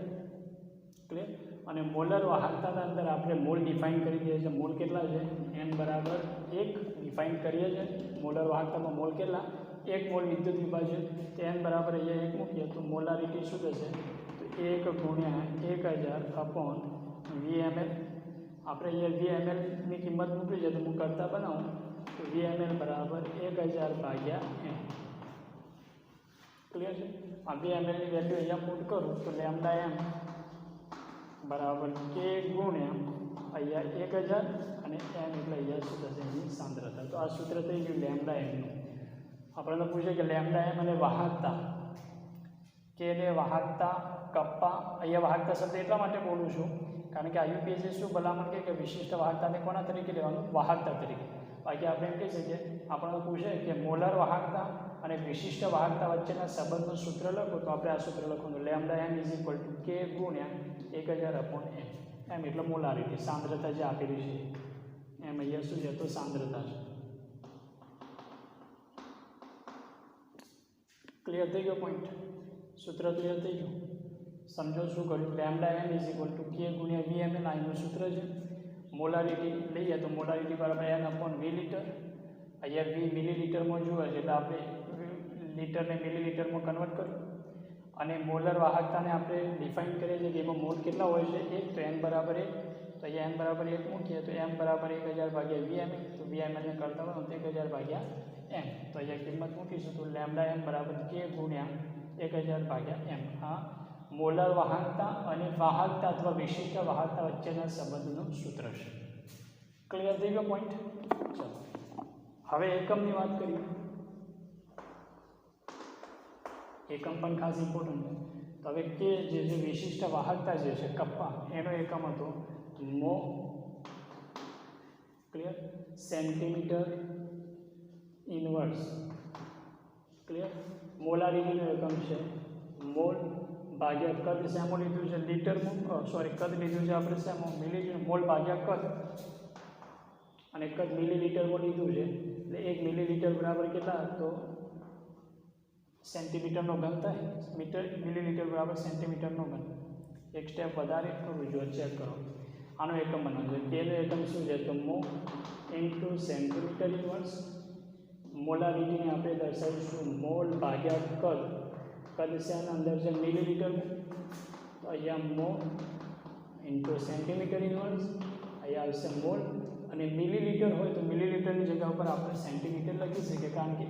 ક્લિયર? અને મોલર વાહકતાના અંદર આપણે મોલ ડિફાઇન કરી દઈએ છીએ. મોલ કેટલા છે? N બરાબર 1 ડિફાઇન કરીએ છીએ. મોલર વાહકતામાં મોલ કેટલા? 1 મોલ વિદ્યુત વિભાજ્ય. તો N બરાબર અહીંયા 1 મૂકીએ તો મોલારિટી શું થશે? તો 1 ગુણ્યા 1000 VML. આપણે અહીંયા VMLની કિંમત મૂકી છે તો હું કરતા બનાવું તો VML બરાબર 1000 ભાગ્યા M. ક્લિયર છે? આ VMLની વેલ્યુ અહીંયા પુટ કરું તો લેમ્ડા એમ બરાબર K ગુણ્યા અહીંયા 1000 અને M એટલે અહીંયા શું થશે? એની સાંદ્રતા. તો આ સૂત્ર થઈ ગયું લેમ્ડા એમનું. આપણને પૂછે કે લેમ્ડા એમ અને વાહકતા, કે ને વાહકતા કપ્પા. અહીંયા વાહકતા શબ્દ એટલા માટે બોલું છું કારણ કે IUPAC શું ભલામણ કે વિશિષ્ટ વાહકતાને કોના તરીકે લેવાનું? વાહકતા તરીકે. બાકી આપણે એમ કહી શકીએ, આપણને પૂછે કે મોલર વાહકતા અને વિશિષ્ટ વાહકતા વચ્ચેના સંબંધનું સૂત્ર લખો તો આપણે આ સૂત્ર લખવાનું lambda M is equal to K ગુણ્યા 1000/M. એમ એટલે મોલારિટી, સાંદ્રતા જે આપેલી છે એમ અહીંયા શું છે? તો સાંદ્રતા છે. ક્લિયર થઈ ગયો પોઈન્ટ? સૂત્ર ક્લિયર થઈ ગયું? સમજો શું કર્યું? Lambda M is equal to K ગુણ્યા VML આનું સૂત્ર છે. મોલારિટી લઈએ તો મોલારિટી બરાબર N/V લીટર. અહીંયા V મિલીલીટરમાં જોઈએ છે એટલે આપણે લીટરને મિલીલીટરમાં કન્વર્ટ કર્યું. અને મોલર વાહકતાને આપણે ડિફાઇન કરીએ છીએ કે એમાં મોલ કેટલા હોય છે? 1. તો N બરાબર 1. તો અહીંયા N બરાબર 1 મૂકીએ તો M બરાબર 1000 ભાગ્યા VML. તો VMLને કરતા હોય તો 1000 ભાગ્યા એમ. તો અહીંયા કિંમત મૂકીશું તો લેમ્ડા એમ બરાબર કે ગુણ્યા 1000 ભાગ્યા એમ. આ મોલર વાહકતા અને વાહકતા અથવા વિશિષ્ટ વાહકતા વચ્ચેના સંબંધનું સૂત્ર છે. ક્લિયર થઈ ગયો પોઈન્ટ? ચલો હવે એકમની વાત કરીએ. એકમ પણ ખાસ ઇમ્પોર્ટન્ટ છે. તો હવે કે જે વિશિષ્ટ વાહકતા જે છે કપ્પા એનો એકમ હતો મો. ક્લિયર? Centimetre inverse. ક્લિયર? મોલારિટીનો એકમ છે મોલ ભાગ્યા કદ. શેમાં લીધું છે? લીટરમાં. સોરી, કદ લીધું છે આપણે શેમાં? મિલીલીટર. મોલ ભાગ્યા કદ અને કદ મિલીલીટરમાં લીધું છે. એટલે 1 મિલીલીટર બરાબર કેટલા? તો સેન્ટીમીટરનો ઘન થાય. મિલીલીટર બરાબર સેન્ટીમીટરનો ઘન. એક સ્ટેપ વધારે કરું જો ચેક કરો. આનો એકમ બનાવજો. કેનો એકમ શું છે? તો મો ઇન્ટુ સેન્ટીમીટર ઇનવર્સ. મોલારિટીને આપણે દર્શાવીશું મોલ ભાગ્યા કદ. કદ શેના અંદર છે? મિલીલીટરમાં. તો અહીંયા મો ઇન્ટુ સેન્ટીમીટર ઇનવર્સ. અહીંયા આવશે મોલ. અને મિલીલીટર હોય તો મિલીલીટરની જગ્યા ઉપર આપણે સેન્ટીમીટર લખી શકીએ, કારણ કે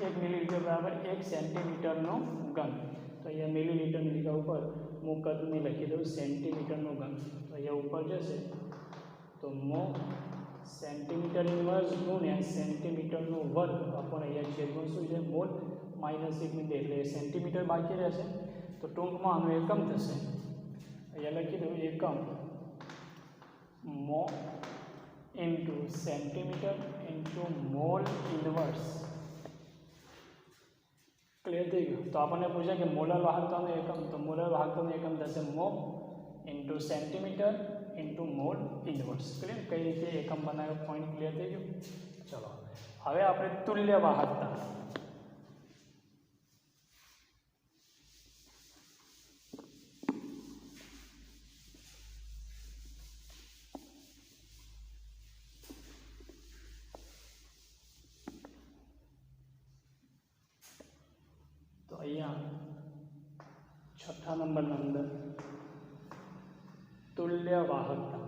એક મિલીલીટર બરાબર 1 સેન્ટીમીટરનો ઘન. તો અહીંયા મિલીલીટરની જગ્યા ઉપર હું કદને લખી દઉં સેન્ટીમીટરનો ઘન. તો અહીંયા ઉપર જશે તો મો સેન્ટીમીટર ઇનવર્સ ગુણ્યા સેન્ટીમીટરનો વર્ગ આપણને અહીંયા છેદમાં શું છે? મોલ માઇનસ 1 મિલી, એટલે સેન્ટીમીટર બાકી રહેશે. તો ટૂંકમાં આનું એકમ થશે. અહીંયા લખી દઉં એકમ મો into centimetre into mall inverse. Clear થઈ ગયું? તો આપણને પૂછે કે મોલર વાહકતાનો એકમ. તો મોલર વાહકતાનો એકમ થશે મો into centimetre into mall inverse. Clear? કઈ રીતે એકમ બનાવ્યો? પોઈન્ટ ક્લિયર થઈ ગયું? ચલો હવે આપણે તુલ્ય વાહકતા. અહીંયા 6થા નંબરના અંદર તુલ્ય વાહકતા,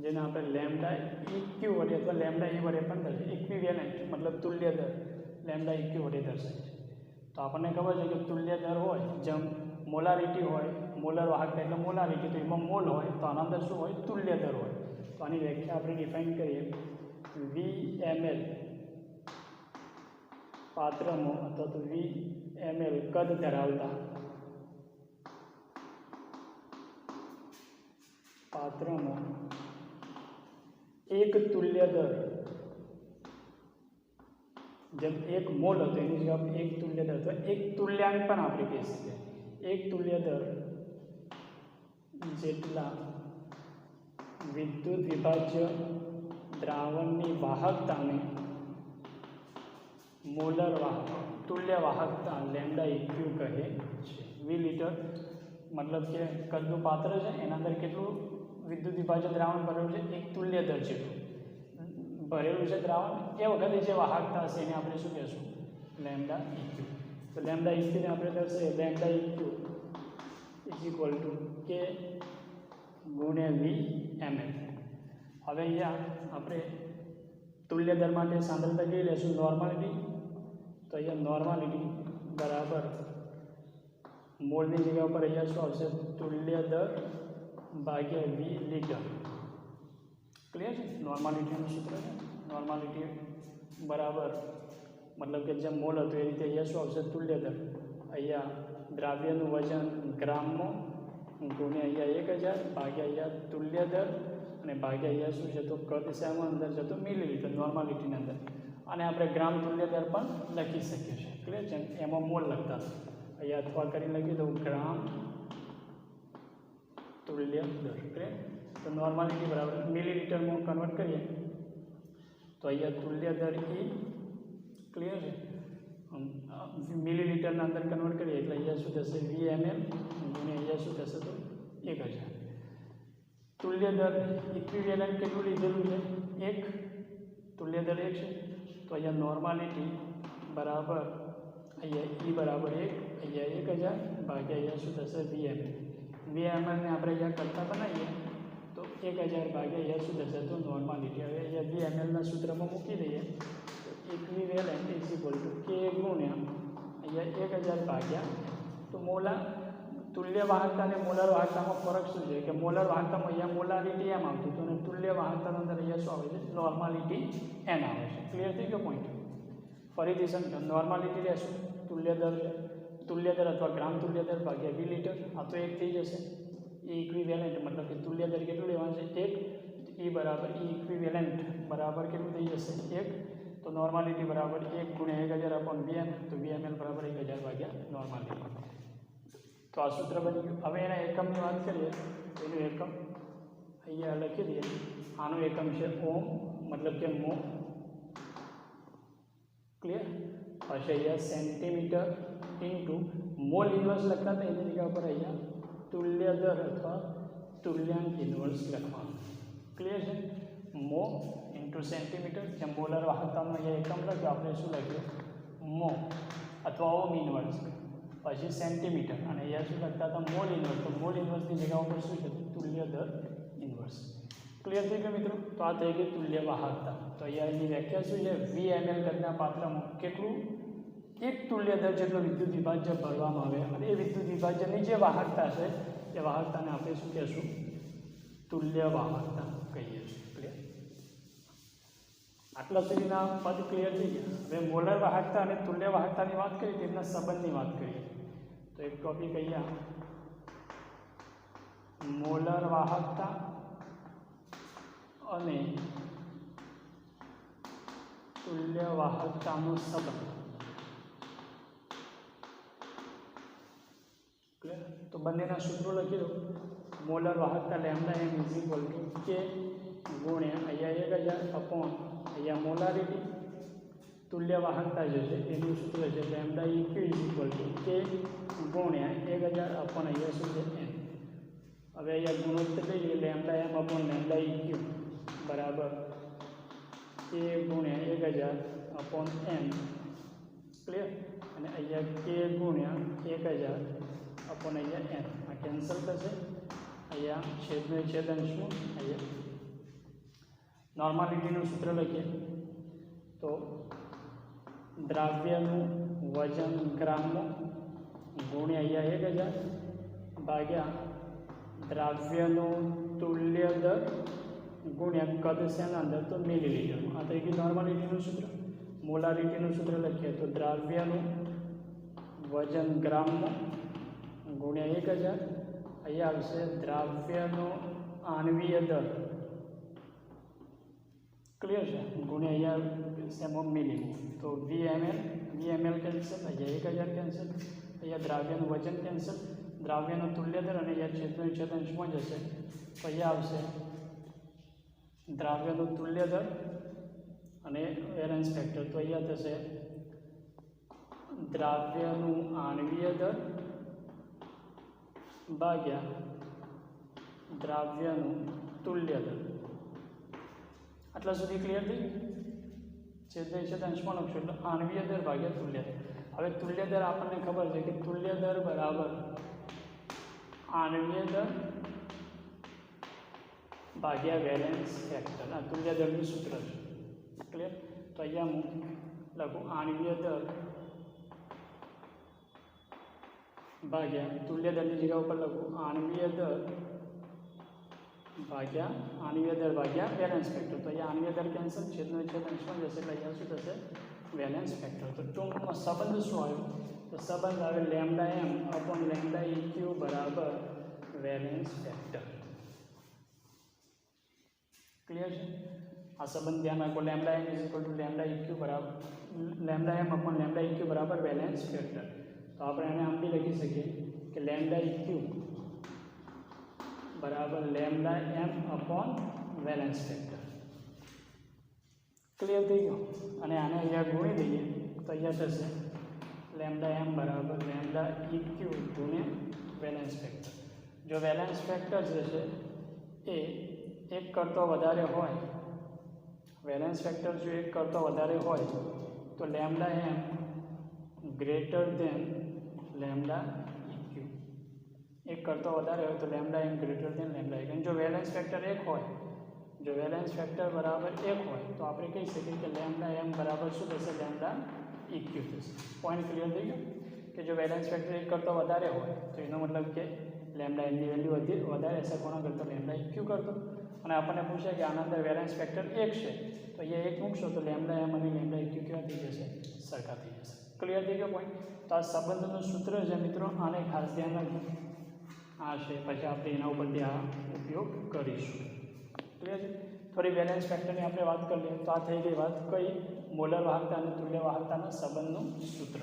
જેને આપણે લેમ્ડા ઇક્યુ વડે અથવા લેમ્ડા એ વડે પણ દર્શાવીએ. ઇક્વિવેલન્ટ મતલબ તુલ્ય દર લેમ્ડા ઇક્યુ વડે દર્શાવે છે. તો આપણને ખબર છે કે તુલ્ય દર હોય, જેમ મોલારિટી હોય, મોલર વાહકતા એટલે મોલારિટી, તો એમાં મોલ હોય તો આના અંદર શું હોય? તુલ્ય દર હોય. તો આની વ્યાખ્યા આપણે ડિફાઇન કરીએ VmL પાત્રમાં અથવા તો VmL કદ ધરાવતા પાત્રમાં એક તુલ્ય દર, જેમ 1 મોલ હતો એની જગ્યા આપણે 1 તુલ્ય દર અથવા 1 તુલ્યાંક પણ આપણે કહી શકીએ. 1 તુલ્ય દર જેટલા વિદ્યુત વિભાજ્ય દ્રાવણની વાહકતાને મોલર તુલ્ય વાહકતા લેમ્ડા ઇક્યુ કહે છે. વી લીટર મતલબ કે કદનું પાત્ર છે, એના અંદર કેટલું વિદ્યુત વિભાજ્ય દ્રાવણ ભરેલું છે? 1 તુલ્ય દર જેટલું ભરેલું છે દ્રાવણ. એ વખતે જે વાહકતા હશે એને આપણે શું કહેશું? Lambda EQ. તો લેમ્ડા ઇક્યુને આપણે દર્શાવીએ lambda EQ is equal to K ગુણ્યા VmL. હવે અહીંયા આપણે તુલ્ય દર માટે સાંદ્રતા કઈ લેશું? નોર્માલિટી. તો અહીંયા નોર્માલિટી બરાબર મોલની જગ્યા ઉપર અહીંયા શું આવશે? તુલ્ય દર ભાગ્યા V લીટર. ક્લિયર છે? નોર્માલિટીનું સૂત્ર છે. નોર્માલિટી બરાબર મતલબ કે જેમ મોલ હતું એ રીતે અહીંયા શું આવશે? તુલ્ય દર. અહીંયા દ્રાવ્યનું વજન ગ્રામમાં ગુણ્યા અહીંયા 1000 ભાગ્યા અહીંયા તુલ્ય દર અને ભાગ્યા અહીંયા શું છે? તો કદ શેમાં અંદર છે? તો મિલીલીટર નોર્માલિટીની અંદર. અને આપણે ગ્રામ તુલ્ય દર પણ લખી શકીએ છીએ. ક્લિયર છે? એમાં મોલ લખતા અહીંયા અથવા કરીને લખી દઉં ગ્રામ તુલ્ય દર. ક્લિયર? તો નોર્માલિટી બરાબર મિલીલીટરમાં કન્વર્ટ કરીએ તો અહીંયા તુલ્ય દર E. ક્લિયર છે? મિલીલીટરના અંદર કન્વર્ટ કરીએ એટલે અહીંયા શું થશે? VmL ગુણ્યા અહીંયા શું થશે? તો 1000. તુલ્ય દર ઇક્વિવેલન્ટ કેટલું લીધેલું છે? 1. તુલ્ય દર 1 છે. તો અહીંયા નોર્માલિટી બરાબર અહીંયા E બરાબર 1, અહીંયા 1000 ભાગ્યા અહીંયા શું થશે? VmL. VmL ને આપણે અહીંયા કરતા બનાવીએ તો 1000 ભાગ્યા અહીંયા શું થશે તો નોર્માલિટી. હવે અહીંયા VMLના સૂત્રમાં મૂકી દઈએ તો equivalent is equal to K ગુણ્યા અહીંયા 1000 ભાગ્યા તો મોલા तुल्य वाहकता ने मोलर वाहकता में फरक शू है कि मोलर वाहकता में अँ मोलारिटी एम आती तो तुल्य वाहकता अंदर अँ शू आए नॉर्मालिटी एन आए. क्लियर थी गयो पॉइंट. फरीथी समझो नॉर्मालिटी लेशू तुल्य दर अथवा ग्राम तुल्य दर भाग्या V लीटर आ तो एक थी जैसे इक्विवेलेंट मतलब कि तुल्य दर के लेवानुं छे 1 E बराबर इक्विवेलेंट बराबर के थी जैसे 1 तो नॉर्मालिटी बराबर 1 गुण્યા 1000 अपॉन VML तो VML बराबर 1000 भाग्या नॉर्मालिटी. तो आ सूत्र बनी गયું. હવે એના એકમની વાત કરીએ તો એનું એકમ અહીંયા લખી દઈએ. આનો એકમ છે ઓમ मतलब કે મો. ક્લિયર. પછી અહીંયા સેન્ટીમીટર ઇન્ટુ મોલ ઇન્વર્સ લખતા હતા એની જગ્યા પર અહીંયા तुल्य दर अथवा तुल्यांक इन्वर्स લખવાનું. ક્લિયર છે. મો ઇન્ટુ સેન્ટીમીટર જે મોલર વાહકતાનો અહીંયા એકમ લખ્યો આપણે શું લખ્યું મો અથવા ઓમ ઇન્વર્સ પછી સેન્ટીમીટર અને અહીંયા શું લખતા હતા મોલ ઇન્વર્સ તો મોલ ઇન્વર્સની જગ્યા ઉપર શું છે तुल्य दर इन्वर्स. ક્લિયર થઈ ગયું મિત્રો. તો આ થઈ ગઈ तुल्य વાહકતા. તો અહીંયા એની વ્યાખ્યા શું છે VML કદના પાત્રમાં કેટલું એક तुल्य दर જેટલો વિદ્યુત વિભાજ્ય ભરવામાં આવે અને એ વિદ્યુત વિભાજ્યની જે વાહકતા છે એ વાહકતાને આપણે શું કહેશું तुल्य વાહકતા કહીએ છીએ. ક્લિયર. આટલા સુધીના પદ ક્લિયર થઈ ગયા. હવે મોલર વાહકતા અને तुल्य વાહકતાની વાત કરીએ તેમના સંબંધની વાત કરીએ તો એક ટોપિક અહીંયા મોલર વાહકતા અને तुल्य વાહકતાનો સંબંધ. क्लियर. तो બંનેના સૂત્રો લખી દો. મોલર વાહકતા lambda M is equal to K ગુણ્યા અહીંયા 1000 अपॉन અહીંયા મોલારિટી. तुल्य वाहकता जो है एનું सूत्र है lambda EQ is equal to K गुण્યા 1000 अपॉन અહીંયા શું છે n. હવે અહીંયા ગુણોત્તર લઈએ lambda m upon lambda EQ बराबर K गुण્યા 1000 अपॉन n. क्लियर. અને અહીંયા K गुण્યા 1000 अपॉन અહીંયા n આ કેન્સલ થશે. અહીંયા છેદનો છેદ અંશમાં અહીંયા નોર્માલિટીનું સૂત્ર લખીએ તો દ્રાવ્યનું વજન ગ્રામમાં ગુણ્યા અહીંયા 1000 ભાગ્યા દ્રાવ્યનું तुल्य दर गुण્યા કદ શેના અંદર તો મિલીલીટરમાં. આ થઈ ગયું નોર્માલિટીનું સૂત્ર. મોલારિટીનું સૂત્ર લખીએ તો દ્રાવ્યનું વજન ગ્રામમાં ગુણ્યા 1000 અહીંયા આવશે દ્રાવ્યનો આણ્વીય દર. क्लियर है. गुण્યા અહીંયા સેમો મિલીમાં તો VML કેન્સલ અહીંયા 1000 કેન્સલ અહીંયા દ્રાવ્યનું વજન કેન્સલ દ્રાવ્યનો तुल्य दर અને અહીંયા છેદનો છેદ અંશમાં જશે તો અહીંયા આવશે દ્રાવ્યનો तुल्य दर અને વેલેન્સ ફેક્ટર તો અહીંયા થશે દ્રાવ્યનું આણ્વીય દર ભાગ્યા દ્રાવ્યનું तुल्य दर. આટલા સુધી ક્લિયર થઈ ગયું. છેદનો છેદ અંશમાં લખશો એટલે આણ્વીય દર ભાગ્યા तुल्य दर. હવે तुल्य दर આપણને ખબર છે કે तुल्य दर બરાબર आण्वीय दर भाग्या वेलेन्स फैक्टर आ तुल्य दरનું સૂત્ર છે. ક્લિયર. તો અહીંયા હું લખું आण्वीय दर भाग्या तुल्य दરની જગ્યા ઉપર લખું आण्वीय दर भाग्या आण्वीय दर भाग्या वेलेन्स फैक्टर. तो અહીંયા आण्वीय दर कैंसल छेदનો છેદ અંશમાં જશે એટલે અહીંયા શું થશે वेलेन्स फैक्टर. तो ટૂંકમાં સંબંધ શું આવ્યો तो संबंध आए lambda m upon lambda EQ बराबर वेलेन्स फैक्टर. क्लियर है. आ संबंध ध्यान रखो lambda m is equal to lambda EQ बराबर lambda m upon lambda EQ बराबर वेलेन्स फैक्टर. तो आप आम भी लखी सके कि लेम्डा EQ बराबर lambda m upon valence factor. Clear थी गयो. અને આને અહીંયા ગુણી દઈએ તો અહીંયા થશે लेम्डा m बराबर लेम्डा EQ गुण્યા वेलेन्स फैक्टर. जो वेलेन्स फैक्टर जैसे ए एक करता वधारे होय वेलेन्स फैक्टर जो एक करता वधारे होय तो lambda m greater than lambda EQ 1 કરતાં વધારે હોય તો લેમ્ડા એમ ગ્રેટર દેન લેમ્ડા એક. અને જો વેલેન્સ ફેક્ટર 1 હોય, જો વેલેન્સ ફેક્ટર બરાબર 1 હોય તો આપણે કહી શકીએ કે લેમ્ડા એમ બરાબર શું થશે? લેમ્ડા ઇક્યુ થશે. પોઈન્ટ ક્લિયર થઈ ગયો કે જો વેલેન્સ ફેક્ટર 1 કરતાં વધારે હોય તો એનો મતલબ કે લેમ્ડા એમની વેલ્યુ વધારે હશે કોના કરતાં? લેમ્ડા ઇક્યુ કરતો. અને આપણને પૂછે કે આના અંદર વેલેન્સ ફેક્ટર 1 છે તો અહીંયા 1 મૂકશો તો લેમ્ડા એમ અને લેમ્ડા ઇક્યુ કેવા થઈ જશે? સરખા થઈ જશે. ક્લિયર થઈ ગયો પોઈન્ટ? તો આ સંબંધનું સૂત્ર છે મિત્રો, આને ખાસ ધ્યાન રાખજો. આ છે, પછી આપણે એના ઉપરથી આ ઉપયોગ કરીશું. ક્લિયર છે? થોડી વેલેન્સ ફેક્ટરની આપણે વાત કરી લઈએ. તો આ થઈ ગઈ વાત કઈ? મોલર વાહકતા અને તુલ્ય વાહકતાના સંબંધનું સૂત્ર.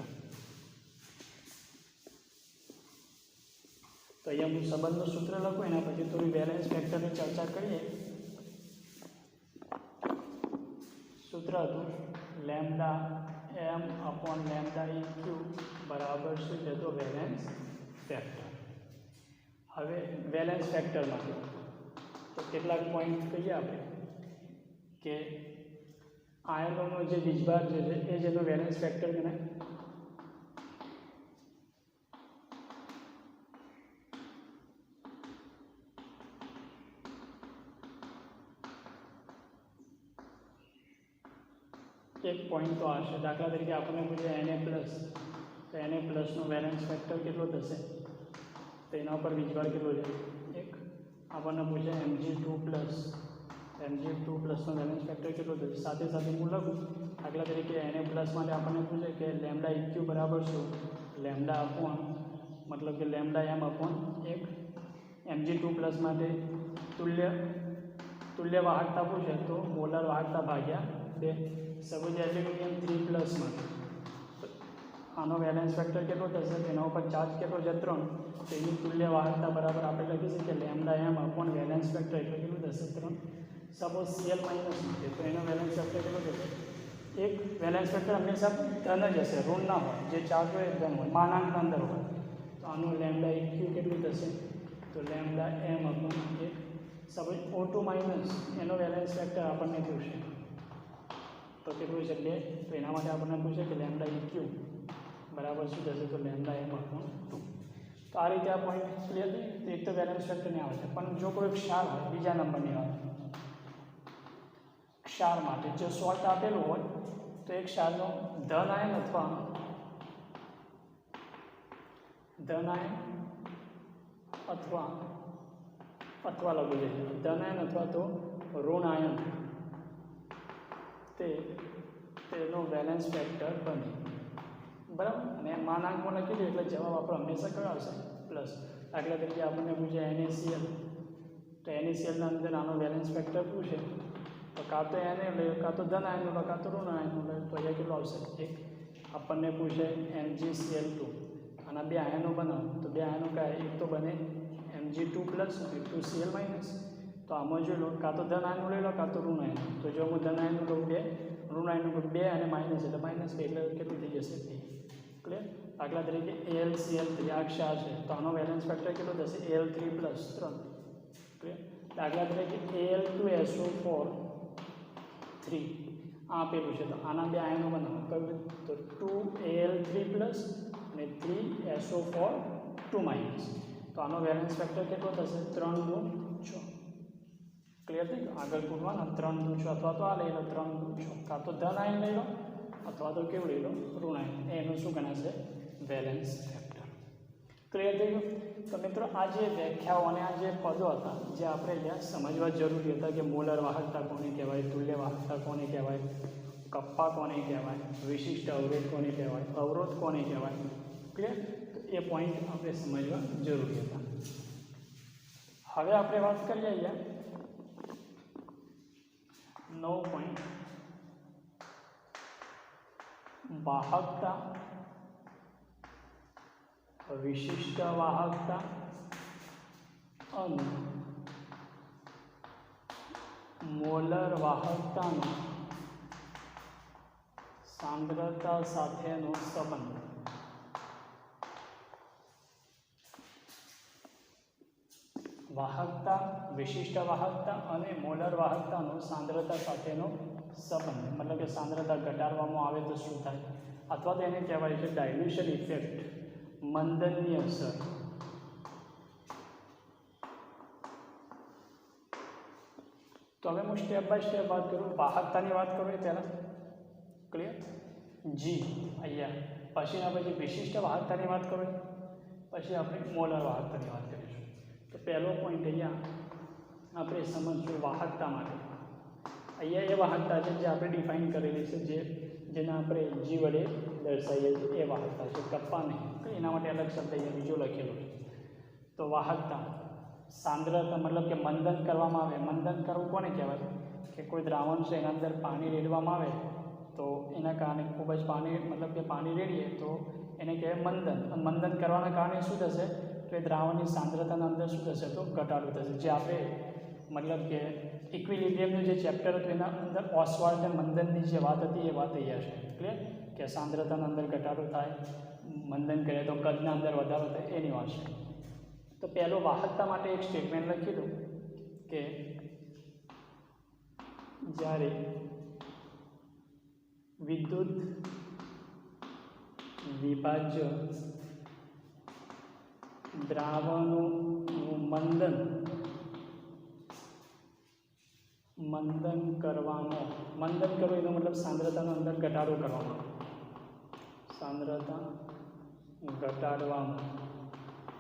તો અહીંયા હું સંબંધનું સૂત્ર લખું, એના પછી થોડી વેલેન્સ ફેક્ટરની ચર્ચા કરીએ. સૂત્ર હતું lambda M upon lambda EQ બરાબર શું છે? તો વેલેન્સ ફેક્ટર. હવે વેલેન્સ ફેક્ટરમાંથી તો કેટલાક પોઈન્ટ કહીએ આપણે કે આયનોનો જે વીજભાર જે છે એ જેનો વેલેન્સ ફેક્ટર ગણાય. એક પોઈન્ટ તો આ છે. દાખલા તરીકે આપણને પૂછે Na પ્લસ, તો Na પ્લસનો વેલેન્સ ફેક્ટર કેટલો થશે? તો એના ઉપર વીજભાર કેટલો છે? 1. આપણને પૂછે Mg2 plus, Mg2 પ્લસનો valence factor કેટલો થશે? સાથે સાથે હું લખું. દાખલા તરીકે Na પ્લસ માટે આપણને પૂછે કે લેમ્ડા ઇક્યુ બરાબર શું? લેમ્ડા અપોન મતલબ કે lambda M upon 1. Mg2 plus માટે તુલ્ય વાહકતા પૂછે તો મોલર વાહકતા ભાગ્યા 2. સપોઝ એલ્યુમિનિયમ 3 પ્લસ માટે આનો વેલેન્સ ફેક્ટર કેટલો થશે? તેના ઉપર ચાર્જ કેટલો છે? 3. તો એની તુલ્ય વાહકતા બરાબર આપણે લખી શકીએ lambda M upon valence factor એટલે કેટલું થશે? 3. સપોઝ Cl માઇનસ છે તો એનો વેલેન્સ ફેક્ટર કેટલો થશે? 1. વેલેન્સ ફેક્ટર હંમેશા ધન જ હશે, ઋણ ના હોય. જે ચાર્જ હોય એ ધન હોય, માનાંક અંદર હોય. તો આનું લેમ્ડા ઇક્યુ કેટલું થશે? તો lambda M upon 1. Suppose O2 minus એનો વેલેન્સ ફેક્ટર આપણને પૂછે તો કેટલું છે? 2. તો એના માટે આપણને પૂછે કે લેમ્ડા ઇક્યુ બરાબર શું થશે? તો લેમ્ડા એમ અપોન 2. તો આ રીતે આ પોઈન્ટ ક્લિયર થઈ. તો એક તો વેલેન્સ ફેક્ટરની આવે છે, પણ જો કોઈ ક્ષાર હોય, બીજા નંબરની વાત, ક્ષાર માટે જો સોલ્ટ આપેલું હોય તો એક ક્ષારનો ધન આયન અથવા લખવું જોઈએ ધન આયન અથવા તો ઋણ આયન તેનો વેલેન્સ ફેક્ટર બને. બરાબર? અને માનાંકમાં લખી દઈએ એટલે જવાબ આપણો હંમેશા કયો આવશે? પ્લસ. દાખલા તરીકે આપણને પૂછે NaCl, તો NaClના અંદર આનો વેલેન્સ ફેક્ટર પૂછે તો કાં તો એને લે, કાં તો ધન આયનનું લે, કાં તો ઋણ આયનનું લે. તો અહીંયા કેટલું આવશે? 1. આપણને પૂછે MgCl2, આના 2 આયનો બનાવો તો 2 આયનો કયા? એક તો બને Mg2 પ્લસ, એક તો Cl માઇનસ. તો આમાં જોઈ લો, કાં તો ધન આયનનું લઈ લો, કાં તો ઋણ આયનનું. તો જો હું ધન આયનનું લઉં 2, ઋણ આયનનું લઉં 2 અને માઇનસ એટલે માઇનસ 2 એટલે કેટલું થઈ જશે? 2. ક્લિયર? દાખલા તરીકે AlCl3 આ ક્ષાર છે તો આનો વેલેન્સ ફેક્ટર કેટલો થશે? Al3 plus 3. ક્લિયર? દાખલા તરીકે Al2SO4 3 આ આપેલું છે તો આના 2 આયનો બનાવો કયું? તો 2Al3 પ્લસ અને 3SO4 2 માઇનસ. તો આનો વેલેન્સ ફેક્ટર કેટલો થશે? 3 2 6. ક્લિયર થઈ ગયું? આગળ પૂરવાના 3 2 6 અથવા તો આ લઈ લો 3 2 6, કાં તો ધન આયન લઈ લો અથવા તો કેવું લઈ લો? ઋણ આયન. એનું શું ગણાશે? Valence factor. ક્લિયર થઈ ગયું? તો મિત્રો આ જે વ્યાખ્યાઓ અને આ જે પદો હતા જે આપણે ત્યાં સમજવા જરૂરી હતા કે મોલર વાહકતા કોને કહેવાય, તુલ્ય વાહકતા કોને કહેવાય, કપ્પા કોને કહેવાય, વિશિષ્ટ અવરોધ કોને કહેવાય, અવરોધ કોને કહેવાય. ક્લિયર? તો એ પોઈન્ટ આપણે સમજવા જરૂરી હતા. હવે આપણે વાત કરીએ અહીંયા 9 પોઈન્ટ વાહકતા, વિશિષ્ટ વાહકતા અને મોલર વાહકતાનો સાંદ્રતા સાથેનો સંબંધ. વાહકતા, વિશિષ્ટ વાહકતા અને મોલર વાહકતાનો સાંદ્રતા સાથેનો સંબંધ, મતલબ કે સાંદ્રતા ઘટાડવામાં આવે તો શું થાય, અથવા તો એને કહેવાય છે ડાયલ્યુશન ઇફેક્ટ, મંદનની અસર. तो हमें હું સ્ટેપ બાય સ્ટેપ વાત કરું. વાહકતાની વાત કરું એ પહેલાં ક્લિયર. જી અહીંયા પછી વિશિષ્ટ વાહકતાની વાત કરું, પછી આપણે મોલર વાહકતાની વાત કરીશું. તો પહેલો પોઈન્ટ અહીંયા આપણે સમજશું વાહકતા માટે. અહીંયા એ વાહકતા છે જે આપણે ડિફાઇન કરેલી છે, જેને આપણે જી વડે દર્શાવીએ છીએ, એ વાહકતા છે, કપ્પા નહીં. એના માટે અલગ શબ્દ અહીંયા બીજો લખેલો છે. તો વાહકતા સાંદ્રતા મતલબ કે મંદન કરવામાં આવે. મંદન કરવું કોને કહેવાય? કે કોઈ દ્રાવણ છે એના અંદર પાણી રેડવામાં આવે તો એના કારણે ખૂબ જ મતલબ કે પાણી રેડીએ તો એને કહેવાય મંદન. મંદન કરવાના કારણે શું થશે? તો એ દ્રાવણની સાંદ્રતાના અંદર શું થશે? તો ઘટાડો થશે. જે આપણે મતલબ કે ઇક્વિલિબ્રિયમનું જે ચેપ્ટર હતું એના અંદર ઓસ્વાલ્ડ અને મંદનની જે વાત હતી એ વાત અહીંયા છે. ક્લિયર? કે સાંદ્રતાના અંદર ઘટાડો થાય, મંદન કરે તો કદના અંદર વધારો થાય, એની વાત છે. તો પહેલો વાહકતા માટે એક સ્ટેટમેન્ટ લખી દઉં કે જ્યારે વિદ્યુત વિભાજ્ય દ્રાવણનું મંદન કરવાનો, મંદન કરવું એનો મતલબ સાંદ્રતાનો અંદર ઘટાડો કરવાનો, સાંદ્રતા ઘટાડવામાં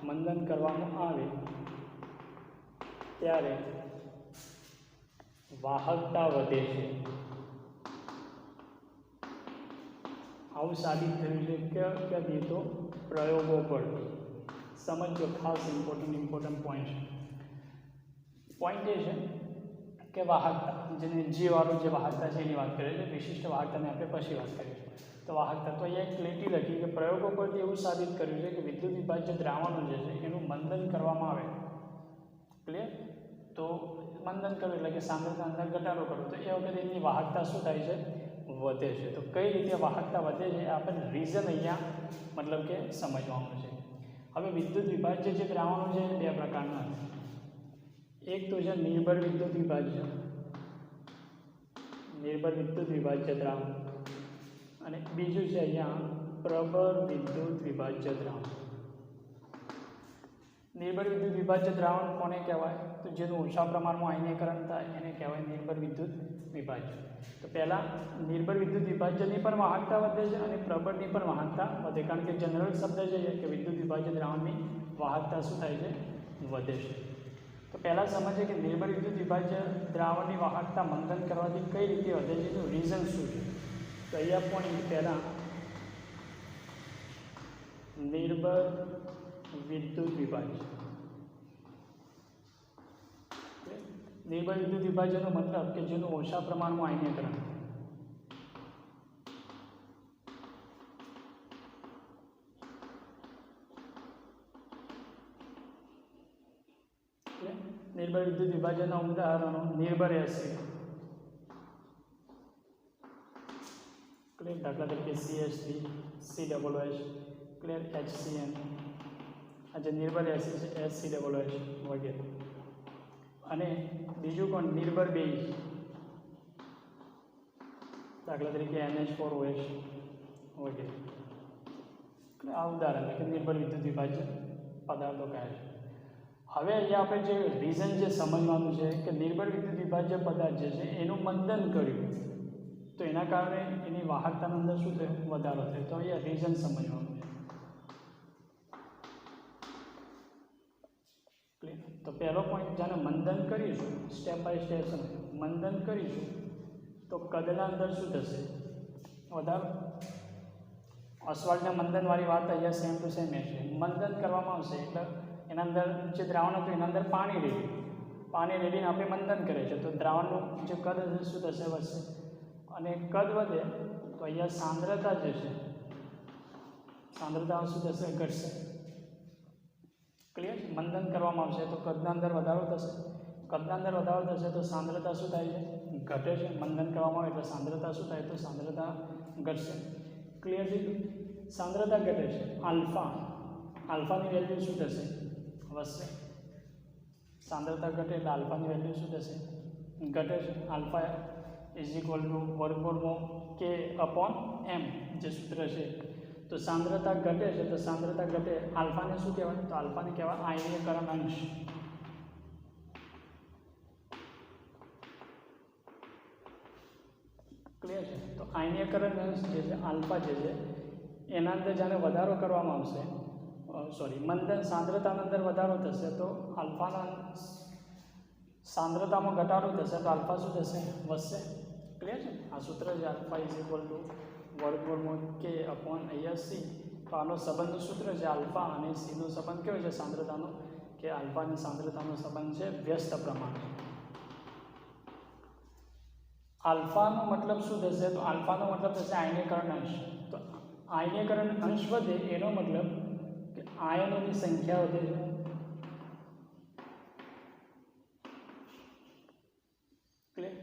મંદન કરવામાં આવે ત્યારે વાહકતા વધે છે. આવું સાબિત થયું છે કે તો પ્રયોગો પરથી. સમજો, ખાસ ઇમ્પોર્ટન્ટ પોઈન્ટ છે. પોઈન્ટ એ છે કે વાહકતા, જેને જીવાળું જે વાહકતા છે એની વાત કરીએ છીએ. વિશિષ્ટ વાહકતાને આપણે પછી વાત કરીશું. તો વાહકતા તો અહીંયા એક લીટી લખી કે પ્રયોગો પરથી એવું સાબિત કર્યું છે કે વિદ્યુત વિભાજ્ય દ્રાવણો જે છે એનું મંદન કરવામાં આવે. ક્લિયર? તો મંદન કરવું એટલે કે સાંદ્રતા અંદર ઘટાડો કરવો, તો એ વખતે એની વાહકતા શું થાય છે? વધે છે. તો કઈ રીતે વાહકતા વધે છે આપણે રીઝન અહીંયા મતલબ કે સમજવાનું છે. હવે વિદ્યુત વિભાજ્ય જે દ્રાવણો છે બે પ્રકારના છે. એક તો છે નિર્ભર વિદ્યુત વિભાજ્ય દ્રાવણ, અને બીજું છે અહીંયા પ્રબળ વિદ્યુત વિભાજ્ય દ્રાવણ. નિર્ભર વિદ્યુત વિભાજ્ય દ્રાવણ કોને કહેવાય? તો જેનું ઓછા પ્રમાણમાં આયનીકરણ થાય એને કહેવાય નિર્ભર વિદ્યુત વિભાજ્ય. તો પહેલાં નિર્ભર વિદ્યુત વિભાજ્યની પણ વાહકતા વધે છે અને પ્રબળની પણ વાહકતા વધે, કારણ કે જનરલ શબ્દ છે કે વિદ્યુત વિભાજ્ય દ્રાવણની વાહકતા શું થાય છે? વધે છે. તો પહેલાં સમજીએ કે નિર્ભર વિદ્યુત વિભાજ્ય દ્રાવણની વાહકતા મંદન કરવાથી કઈ રીતે વધે છે, તો રીઝન શું છે? તો અહીંયા પોઈન્ટ પહેલાં નિર્ભર વિદ્યુત વિભાજ્ય. નિર્ભર વિદ્યુત વિભાજ્યનો મતલબ કે જેનું ઓછા પ્રમાણમાં આયનીકરણ. નિર્ભર વિદ્યુત વિભાજનના ઉદાહરણો નિર્ભર એસિડ, ક્લિયર, દાખલા તરીકે CH3, COOH, ક્લિયર, HCN. આ જે નિર્ભર એસિડ છે HCOOH વગેરે. અને બીજું કોણ? નિર્ભર બેઝ, દાખલા તરીકે NH4OH વગેરે. આ ઉદાહરણ કે નિર્ભર વિદ્યુત વિભાજ્ય પદાર્થો કહે છે. હવે અહીંયા આપણે જે રીઝન જે સમજવાનું છે કે નિર્ભર વિદ્યુત વિભાજ્ય પદાર્થ જે છે એનું મંદન કર્યું તો એના કારણે એની વાહકતાના અંદર શું થયું? વધારો થયો. તો અહીંયા રીઝન સમજવાનું છે. તો પહેલો પોઈન્ટ, જ્યારે મંદન કરીશું, સ્ટેપ બાય સ્ટેપ મંદન કરીશું તો કદના અંદર શું થશે? વધારો. ઓસ્વાલ્ડના મંદનવાળી વાત અહીંયા સેમ ટુ સેમ છે. મંદન કરવામાં આવશે એટલે એના અંદર જે દ્રાવણ હતું એના અંદર પાણી રેડીને આપણે મંદન કરે છે તો દ્રાવણનું જે કદ હશે શું થશે? વધશે. અને કદ વધે તો અહીંયા સાંદ્રતા જે છે, સાંદ્રતા શું થશે? ઘટશે. ક્લિયર? મંદન કરવામાં આવશે તો કદના અંદર વધારો થશે. કદના અંદર વધારો થશે તો સાંદ્રતા શું થાય છે? ઘટે છે. મંદન કરવામાં આવે એટલે સાંદ્રતા શું થાય? તો સાંદ્રતા ઘટશે. ક્લિયર થયું? સાંદ્રતા ઘટે છે. આલ્ફાની વેલ્યુ શું થશે? વધશે. સાંદ્રતા ઘટે એટલે આલ્ફાની વેલ્યુ શું થશે? ઘટે છે. આલ્ફા ઇઝ ઇક્વલ ટુ વર્ગમૂળમાં K/M જે સૂત્ર છે. તો સાંદ્રતા ઘટે છે તો સાંદ્રતા ઘટે, આલ્ફાને શું કહેવાય? તો આલ્ફાને કહેવાય આયનીકરણ અંશ. આયનીયકરણ અંશ જે છે આલ્ફા જે છે એના અંદર જ્યારે વધારો કરવામાં આવશે, મંદન સાંદ્રતાના અંદર વધારો થશે તો આલ્ફાના સાંદ્રતામાં ઘટાડો થશે તો આલ્ફા શું થશે? વધશે. ક્લિયર છે? આ સૂત્ર છે આલ્ફા ઇઝ ઇક્વલ ટુ વર્ગમૂળ કે અપોન અહીંયા સી. તો આનો સંબંધનું સૂત્ર છે આલ્ફા અને સીનો સંબંધ કેવો છે સાંદ્રતાનો? કે આલ્ફાની સાંદ્રતાનો સંબંધ છે વ્યસ્ત પ્રમાણ. આલ્ફાનો મતલબ શું થશે? તો આલ્ફાનો મતલબ થશે આયનીકરણ અંશ. તો આયનીકરણ અંશ વધે એનો મતલબ કે આયનોની સંખ્યા વધે છે. ક્લિયર?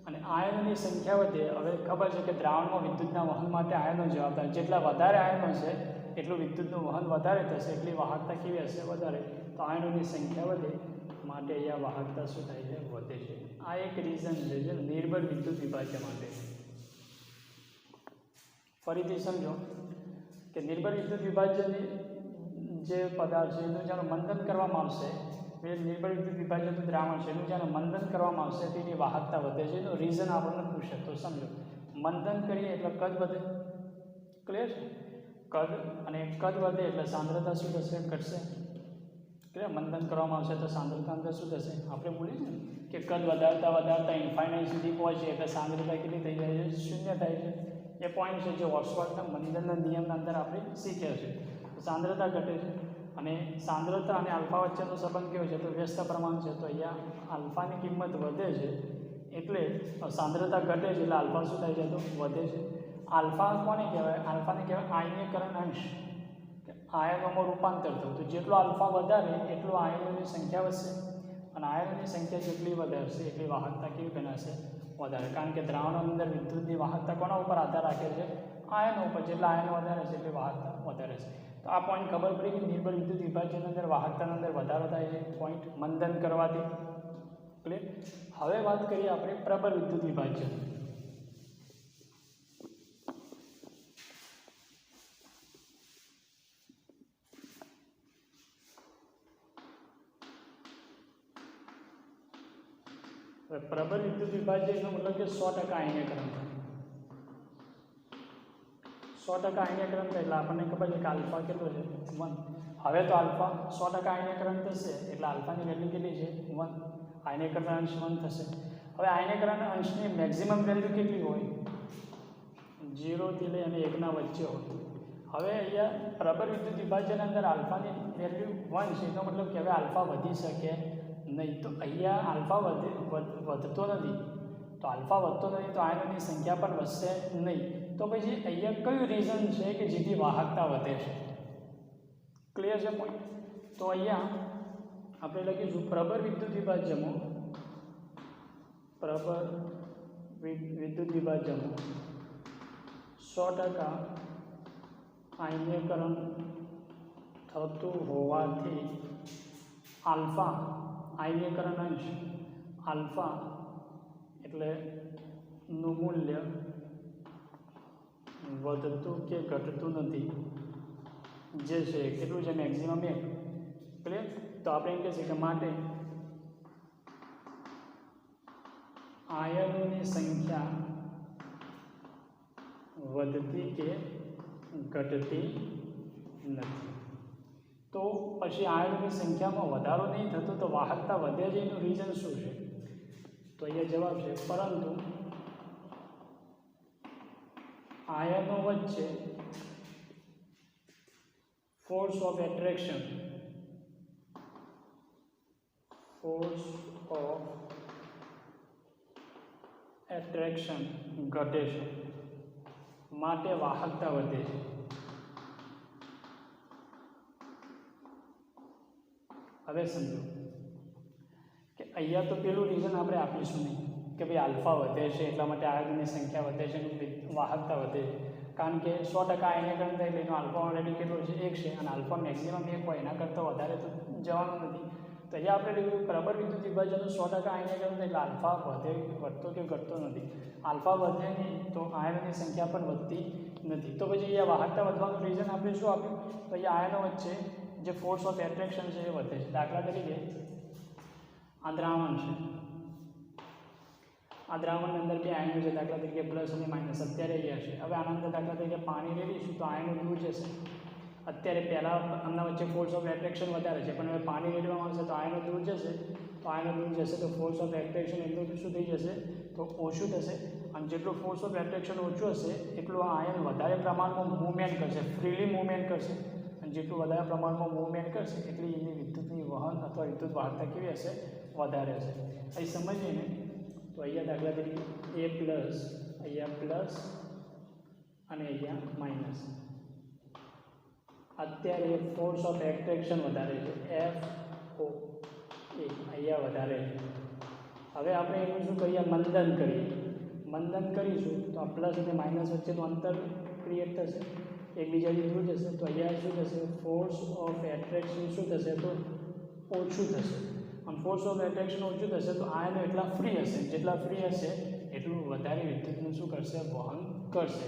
અને આયનોની સંખ્યા વધે. હવે ખબર છે કે દ્રાવણમાં વિદ્યુતના વહન માટે આયનો જવાબદાર. જેટલા વધારે આયનો છે એટલું વિદ્યુતનું વહન વધારે થશે, એટલી વાહકતા કેવી હશે? વધારે. તો આયનોની સંખ્યા વધે માટે અહીંયા વાહકતા શું થાય છે? વધે છે. આ એક રીઝન છે જે નિર્બળ વિદ્યુત વિભાજ્ય માટે. ફરીથી સમજો કે નિર્બળ વિદ્યુત વિભાજ્યની જે પદાર્થ છે એનું જ્યારે મંદન કરવામાં આવશે, નિર્બળ વિદ્યુત વિભાજ્યનું દ્રાવણ છે એનું જ્યારે મંદન કરવામાં આવશે તેની વાહકતા વધે છે. એનું રીઝન આપણને પૂછે તો સમજો. મંદન કરીએ એટલે કદ વધે. ક્લિયર છે? કદ, અને કદ વધે એટલે સાંદ્રતા શું થશે? ઘટશે. ક્લિયર? મંદન કરવામાં આવશે તો સાંદ્રતા અંદર શું થશે? આપણે બોલીએ ને કે કદ વધારતા વધારતા ઇન્ફાઇનાઇટ સુધી પહોંચે એટલે સાંદ્રતા કેટલી થઈ જાય છે? શૂન્ય થાય છે. એ પોઈન્ટ છે જે ઓસ્વાલ્ડના મંદનના નિયમના અંદર આપણે શીખ્યા છે. સાંદ્રતા ઘટે છે અને સાંદ્રતા અને આલ્ફા વચ્ચેનો સંબંધ કેવો છે? તો વ્યસ્ત પ્રમાણ છે. તો અહીંયા આલ્ફાની કિંમત વધે છે એટલે સાંદ્રતા ઘટે છે એટલે આલ્ફા શું થાય છે? તો વધે છે. આલ્ફા કોને કહેવાય? આલ્ફાને કહેવાય આયનીકરણ અંશ. આયનોમાં રૂપાંતર થયું. તો જેટલો આલ્ફા વધારે એટલું આયનોની સંખ્યા વધશે અને આયનોની સંખ્યા જેટલી વધારશે એટલી વાહકતા કેવી બનાવશે? વધારે. કારણ કે દ્રાવણની અંદર વિદ્યુતની વાહકતા કોના ઉપર આધાર રાખે છે? આયનો ઉપર. જેટલા આયનો વધારે છે એટલી વાહકતા વધારે છે. તો આ પોઈન્ટ ખબર પડી કે નિર્બળ વિદ્યુત વિભાજનની અંદર વાહકતાની અંદર વધારો થાય છે પોઈન્ટ મંદન કરવાથી. ક્લિયર? હવે વાત કરીએ આપણે પ્રબળ વિદ્યુત વિભાજન. હવે પ્રબળ વિદ્યુત વિભાજનનો મતલબ કે 100% આયનીકરણ થાય. 100% આયનીકરણ થાય એટલે આપણને ખબર છે કે આલ્ફા કેટલો છે? 1. હવે તો આલ્ફા 100% આયનીકરણ થશે એટલે આલ્ફાની વેલ્યુ કેટલી છે? 1. આયનીકરણ અંશ 1 થશે. હવે આયનીકરણ અંશની મેક્સિમમ વેલ્યુ કેટલી હોય? 0 થી લઈ અને 1 ના વચ્ચે હોય. હવે અહીંયા પ્રબળ વિદ્યુત વિભાજન અંદર આલ્ફાની વેલ્યુ 1 છે એનો મતલબ કે હવે આલ્ફા વધી શકે નહીં. તો અહીંયા આલ્ફા વધતો નથી. તો આલ્ફા વધતો નથી તો આયનોની સંખ્યા પણ વધશે નહીં. તો પછી અહીંયા કયું રીઝન છે કે જેથી વાહકતા વધે છે? ક્લિયર છે પોઈન્ટ? તો અહીંયા આપણે લખીશું પ્રબળ વિદ્યુત વિભાજ્યમાં, પ્રબળ વિદ્યુત વિભાજ્યમાં 100% આયનીકરણ થતું હોવાથી આલ્ફા આયનીકરણ અંશ આલ્ફા એટલે નું મૂલ્ય વધતું કે ઘટતું નથી. જે છે કેટલું છે? મેક્સિમમ 1. ક્લિયર? તો આપણે એમ કહીએ કે માટે આયનોની સંખ્યા વધતી કે ઘટતી નથી. તો પછી આયનોની સંખ્યામાં વધારો નહીં થતો તો વાહકતા વધે છે. એનું રીઝન શું છે? તો અહીંયા જવાબ છે પરંતુ આયનો વચ્ચે ફોર્સ ઓફ એટ્રેક્શન ઘટે છે માટે વાહકતા વધે છે. હવે સમજો કે અહીંયા તો પેલું રીઝન આપણે આપીશું નહીં કે ભાઈ આલ્ફા વધે છે એટલા માટે આયનોની સંખ્યા વધે છે અને વાહકતા વધે છે. કારણ કે 100% આયનીકરણ થાય એટલે એનો આલ્ફા ઓલરેડી કેટલો છે? 1 છે અને આલ્ફા મેક્સિમમ 1 હોય એના કરતાં વધારે તો જવાનું નથી. તો અહીંયા આપણે લખ્યું પ્રબળ વિદ્યુત વિભાજનનું 100% આયનીકરણ થાય એટલે આલ્ફા વધતો કે ઘટતો નથી. આલ્ફા વધે નહીં તો આયનોની સંખ્યા પણ વધતી નથી. તો પછી અહીંયા વાહકતા વધવાનું રીઝન આપણે શું આપ્યું? તો અહીંયા આયનો વચ્ચે જે ફોર્સ ઓફ એટ્રેક્શન છે એ વધે છે. દાખલા તરીકે આ દ્રાવણ છે આ દ્રાવણની અંદર બે આયનો છે, દાખલા તરીકે પ્લસ અને માઇનસ અત્યારે અહીંયા છે. હવે આના અંદર દાખલા તરીકે પાણી રેડીશું તો આયનો દૂર જશે. અત્યારે પહેલાં આમના વચ્ચે ફોર્સ ઓફ એટ્રેક્શન વધારે છે, પણ હવે પાણી રેડવામાં આવશે તો આયનો દૂર જશે. તો આયનો દૂર જશે તો ફોર્સ ઓફ એટ્રેક્શન એટલું શું થઈ જશે તો ઓછું થશે. અને જેટલું ફોર્સ ઓફ એટ્રેક્શન ઓછું હશે એટલું આ આયન વધારે પ્રમાણમાં મૂવમેન્ટ કરશે, ફ્રીલી મૂવમેન્ટ કરશે. અને જેટલું વધારે પ્રમાણમાં મૂવમેન્ટ કરશે એટલી એની વિદ્યુતની વહન અથવા વિદ્યુત વાહકતા કેવી હશે વધારે હશે. અહીં સમજીએ ને તો અહીંયા દાખલા તરીકે A પ્લસ, અહીંયા પ્લસ અને અહીંયા માઇનસ. અત્યારે ફોર્સ ઓફ એટ્રેક્શન વધારે છે, FO એ અહીંયા વધારે છે. હવે આપણે એનું શું કરીએ મંદન કરીએ. મંદન કરીશું તો આ પ્લસ અને માઇનસ વચ્ચેનું અંતર ક્રિએટ થશે, એકબીજાથી દૂર જશે. તો અહીંયા શું થશે ફોર્સ ઓફ એટ્રેક્શન શું થશે તો ઓછું થશે. અને ફોર્સ ઓફ એટ્રેક્શન ઓછું થશે તો આયનો એટલા ફ્રી હશે, જેટલા ફ્રી હશે એટલું વધારે વિદ્યુતનું શું કરશે વહન કરશે.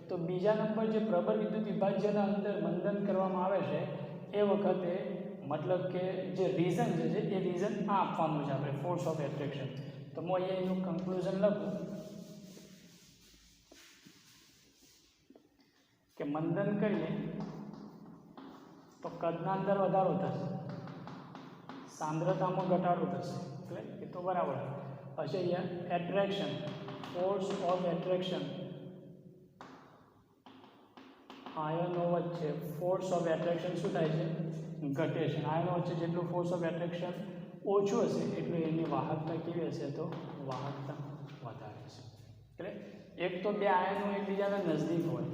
તો બીજા નંબર જે પ્રબળ વિદ્યુત વિભાજ્યના અંદર મંદન કરવામાં આવે છે એ વખતે મતલબ કે જે રીઝન છે એ રીઝન આ આપવાનું છે આપણે ફોર્સ ઓફ એટ્રેક્શન. તો હું અહીંયા એનું કન્ક્લુઝન લખું કે મંદન કરીએ તો કદના અંદર વધારો થશે, સાંદ્રતામાં ઘટાડો થશે, એટલે એ તો બરાબર. પછી અહીંયા એટ્રેક્શન, ફોર્સ ઓફ એટ્રેક્શન આયનો વચ્ચે ફોર્સ ઓફ એટ્રેક્શન શું થાય છે ઘટે છે. આયનો વચ્ચે જેટલું ફોર્સ ઓફ એટ્રેક્શન ઓછું હશે એટલું એની વાહકતા કેવી હશે તો વાહકતા વધારે છે. એટલે એક તો બે આયનો એકબીજાના નજદીક હોય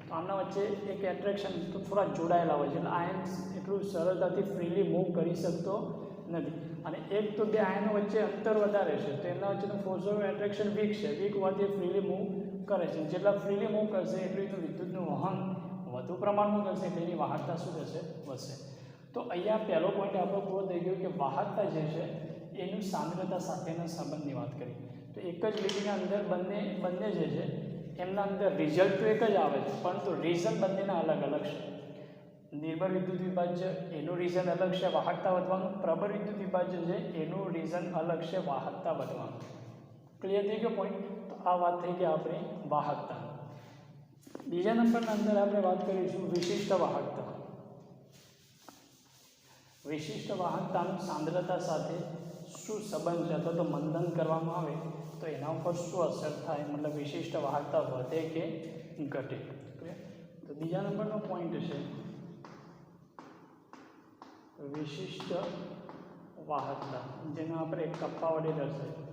તો આમના વચ્ચે એક એટ્રેક્શન તો થોડા જોડાયેલા હોય છે, એટલે આયન એટલું સરળતાથી ફ્રીલી મૂવ કરી શકતો નથી. અને એક તો બે આયનો વચ્ચે અંતર વધારે છે તો એમના વચ્ચેનું ફોર્સ ઓફ એટ્રેક્શન વીક છે, વીક હોવાથી ફ્રીલી મૂવ કરે છે. જેટલા ફ્રીલી મૂવ કરશે એટલું એનું વિદ્યુતનું વહન વધુ પ્રમાણમાં કરશે એટલે એની વાહકતા શું થશે વધશે. તો અહીંયા પહેલો પોઈન્ટ આપણો પૂરો થઈ ગયો કે વાહકતા જે છે એનું સાંદ્રતા સાથેના સંબંધની વાત કરી. તો એક જ લીટીના અંદર બંને જે છે એમના અંદર રિઝલ્ટ તો એક જ આવે છે, પરંતુ રીઝન બંનેના અલગ અલગ છે. નિર્બળ વિદ્યુત વિભાજ્ય એનું રીઝન અલગ છે વાહકતા વધવાનું, પ્રબળ વિદ્યુત વિભાજ્ય છે એનું રીઝન અલગ છે વાહકતા વધવાનું. ક્લિયર થઈ ગયો પોઈન્ટ? તો આ વાત થઈ ગઈ આપણી વાહકતા. બીજા નંબરના અંદર આપણે વાત કરીશું વિશિષ્ટ વાહકતા. વિશિષ્ટ વાહકતાનું સાંદ્રતા સાથે શું સંબંધ છે અથવા તો મંદન કરવામાં આવે તો એના ઉપર શું અસર થાય, મતલબ વિશિષ્ટ વાહકતા વધે કે ઘટે. તો બીજા નંબરનો પોઈન્ટ છે વિશિષ્ટ વાહકતા, જેને આપણે કપ્પા વડે દર્શાવીએ.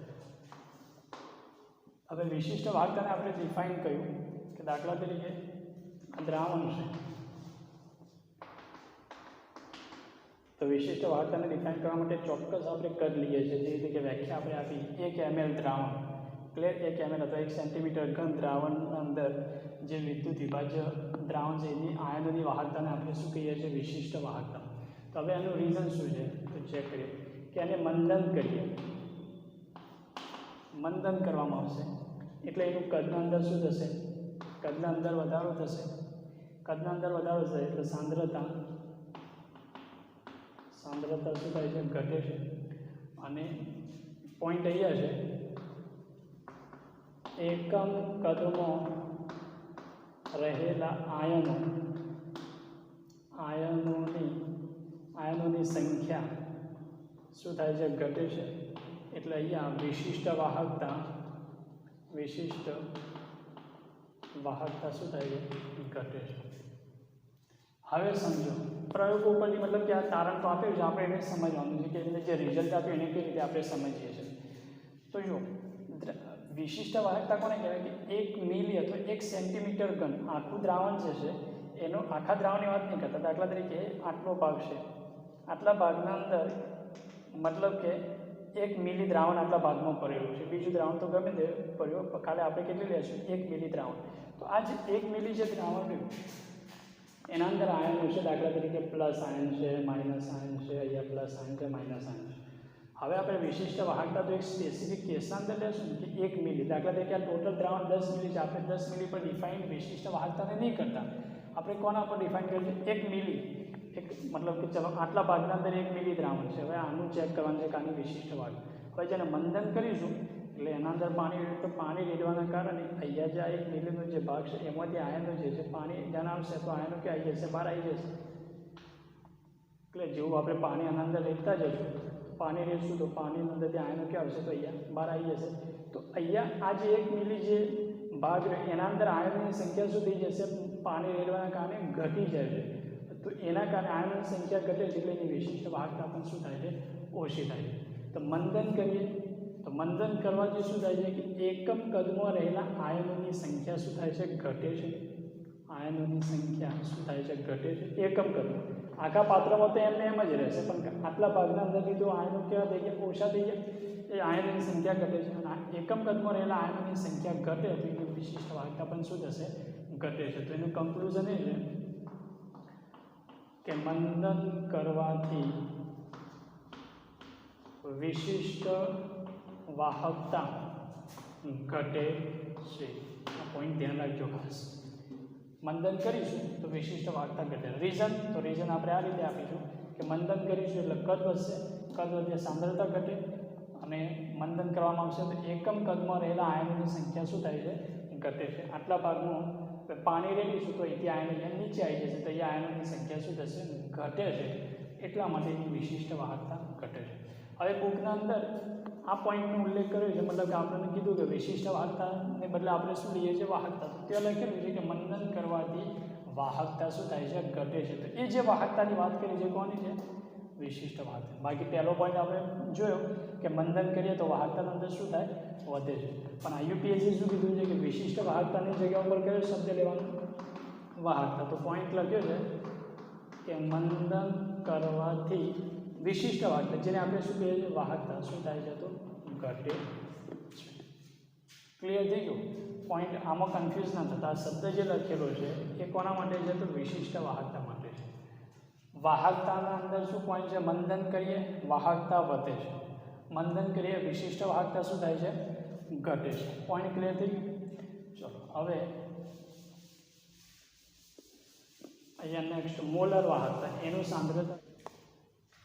હવે વિશિષ્ટ વાહકતાને આપણે ડિફાઇન કર્યું કે દાખલા તરીકે દ્રાવણ છે તો વિશિષ્ટ વાહકતાને ડિફાઇન કરવા માટે ચોક્કસ આપણે કદ લઈએ છીએ, જે રીતે કે વ્યાખ્યા આપણે આપી 1 ml દ્રાવણ, ક્લિયર 1 ml અથવા 1 સેન્ટીમીટર ઘન દ્રાવણના અંદર જે વિદ્યુત વિભાજ્ય દ્રાવણ છે એની આયનોની વાહકતાને આપણે શું કહીએ છીએ વિશિષ્ટ વાહકતા. તો હવે એનું રીઝન શું છે તો ચેક કરીએ કે આને મંદન કરીએ, મંદન કરવામાં આવશે એટલે એનું કદના અંદર શું થશે, કદના અંદર વધારો થશે. કદના અંદર વધારો થશે એટલે સાંદ્રતા શું થાય છે ઘટે છે. અને પોઈન્ટ અહીંયા છે એકમ કદમાં રહેલા આયનોની સંખ્યા શું થાય છે ઘટે છે. એટલે અહીંયા વિશિષ્ટ વાહકતા શું થાય છે ઘટે છે. હવે સમજો પ્રયોગો ઉપરથી, મતલબ કે આ તારણ તો આપ્યું છે, આપણે એને સમજવાનું છે કે એમને જે રિઝલ્ટ આપ્યું એને કેવી રીતે આપણે સમજીએ છીએ. તો જો વિશિષ્ટ વાહકતા કોને કહેવાય કે 1 મિલી અથવા 1 સેન્ટીમીટર ઘન આખું દ્રાવણ જે છે એનો આખા દ્રાવણની વાત નહીં કરતા. દાખલા તરીકે આટલો ભાગ છે, આટલા ભાગના અંદર મતલબ કે 1 મિલી દ્રાવણ આટલા ભાગમાં ભરેલું છે, બીજું દ્રાવણ તો ગમે તે ભર્યું, ખાલી આપણે કેટલી લઈશું 1 મિલી દ્રાવણ. તો આ જે 1 મિલી જે દ્રાવણ રહ્યું એના અંદર આયનો છે, દાખલા તરીકે પ્લસ આયન છે, માઇનસ આયન છે, અહીંયા પ્લસ આયન છે, માઇનસ આયન છે. હવે આપણે વિશિષ્ટ વાહકતા તો એક સ્પેસિફિક કેસના અંદર લેશું કે 1 મિલી, દાખલા તરીકે આ ટોટલ દ્રાવણ 10 મિલી છે, આપણે 10 મિલી પર ડિફાઇન વિશિષ્ટ વાહકતાને નહીં કરતા, આપણે કોના પર ડિફાઇન કરીએ છીએ 1 મિલી. એક મતલબ કે ચલો આટલા ભાગના અંદર 1 મિલી દ્રાવણ છે. હવે આનું ચેક કરવાનું છે કે આની વિશિષ્ટ વાહકતા. હવે જેને મંદન કરીશું એટલે એના અંદર પાણી રેડે તો પાણી રેડવાના કારણે અહીંયા જે આ 1 મિલીનો જે ભાગ છે એમાંથી આયનો જે પાણી ધ્યાન આવશે તો આયનો કે આવી જશે, બહાર આવી જશે. એટલે જેવું આપણે પાણી આના અંદર રેડતા જશું, પાણી રેડશું તો પાણીની અંદરથી આયનો કે આવશે તો અહીંયા બહાર આવી જશે. તો અહીંયા આ જે 1 મિલી જે ભાગ એના અંદર આયનની સંખ્યા શું થઈ જશે? પાણી રેડવાના કારણે ઘટી જાય છે. તો એના કારણે આયનની સંખ્યા ઘટે છે એટલે એની વિશિષ્ટ વાહકતા પણ શું થાય છે? ઓછી થાય છે. તો મંદન કરીએ તો મંદન કરવાથી શું થાય છે કે એકમ કદમાં રહેલા આયનોની સંખ્યા શું થાય છે? ઘટે છે. આયનોની સંખ્યા શું થાય છે? ઘટે છે એકમ કદમાં. આખા પાત્રમાં તો એમને એમ જ રહેશે, પણ આટલા ભાગના અંદરથી તો આયનો કેવા થઈ ગયા? ઓછા થઈ ગયા. એ આયનોની સંખ્યા ઘટે છે અને એકમ કદમાં રહેલા આયનોની સંખ્યા ઘટે તો એની વિશિષ્ટ વાહકતા પણ શું થશે? ઘટે છે. તો એનું કન્ક્લુઝન એ છે કે મંદન કરવાથી વિશિષ્ટ વાહકતા ઘટે છે. આ પોઈન્ટ ધ્યાન રાખજો ખાસ. મંદન કરીશું તો વિશિષ્ટ વાહકતા ઘટે. રીઝન તો રીઝન આપણે આ રીતે આપીશું કે મંદન કરીશું એટલે કદ વધશે, કદ વધે સાંદ્રતા ઘટે, અને મંદન કરવામાં આવશે તો એકમ કદમાં રહેલા આયનોની સંખ્યા શું થાય છે? ઘટે છે. આટલા ભાગનું પાણી રેડીશું તો અહીંથી આયનો અહીંયા નીચે આવી જશે તો અહીંયા આયનોની સંખ્યા શું થશે? ઘટે છે. એટલા માટે એની વિશિષ્ટ વાહકતા ઘટે છે. હવે બુકના અંદર આ પોઈન્ટનો ઉલ્લેખ કર્યો છે, મતલબ કે આપણને કીધું કે વિશિષ્ટ વાહકતાને બદલે આપણે શું લઈએ છીએ? વાહકતા. તો ત્યાં લખેલું છે કે મંદન કરવાથી વાહકતા શું થાય છે? ઘટે છે. તો એ જે વાહકતાની વાત કરી છે કોની છે? વિશિષ્ટ વાહકતા. બાકી પહેલો પોઈન્ટ આપણે જોયો કે મંદન કરીએ તો વાહકતાનો અંદર શું થાય? વધે છે. પણ આ યુપીએસસી શું કીધું છે કે વિશિષ્ટ વાહકતાની જગ્યા ઉપર કયો શબ્દ લેવાનો? વાહકતા. તો પોઈન્ટ લખ્યો છે કે મંદન કરવાથી વિશિષ્ટ વાહકતા, જેને આપણે શું કહીએ છીએ? વાહકતા શું થાય છે? તો ઘટે છે. ક્લિયર થઈ ગયું? પોઈન્ટ આમાં કન્ફ્યુઝ ના થતા. આ શબ્દ જે લખેલો છે એ કોના માટે છે? તો વિશિષ્ટ વાહકતા માટે છે. વાહકતાના અંદર શું પોઈન્ટ છે? મંદન કરીએ વાહકતા વધે છે, મંદન કરીએ વિશિષ્ટ વાહકતા શું થાય છે? ઘટે છે. પોઈન્ટ ક્લિયર થઈ ગયું? ચલો હવે અહીંયા નેક્સ્ટ મોલર વાહકતા, એનું સાંદ્રતા.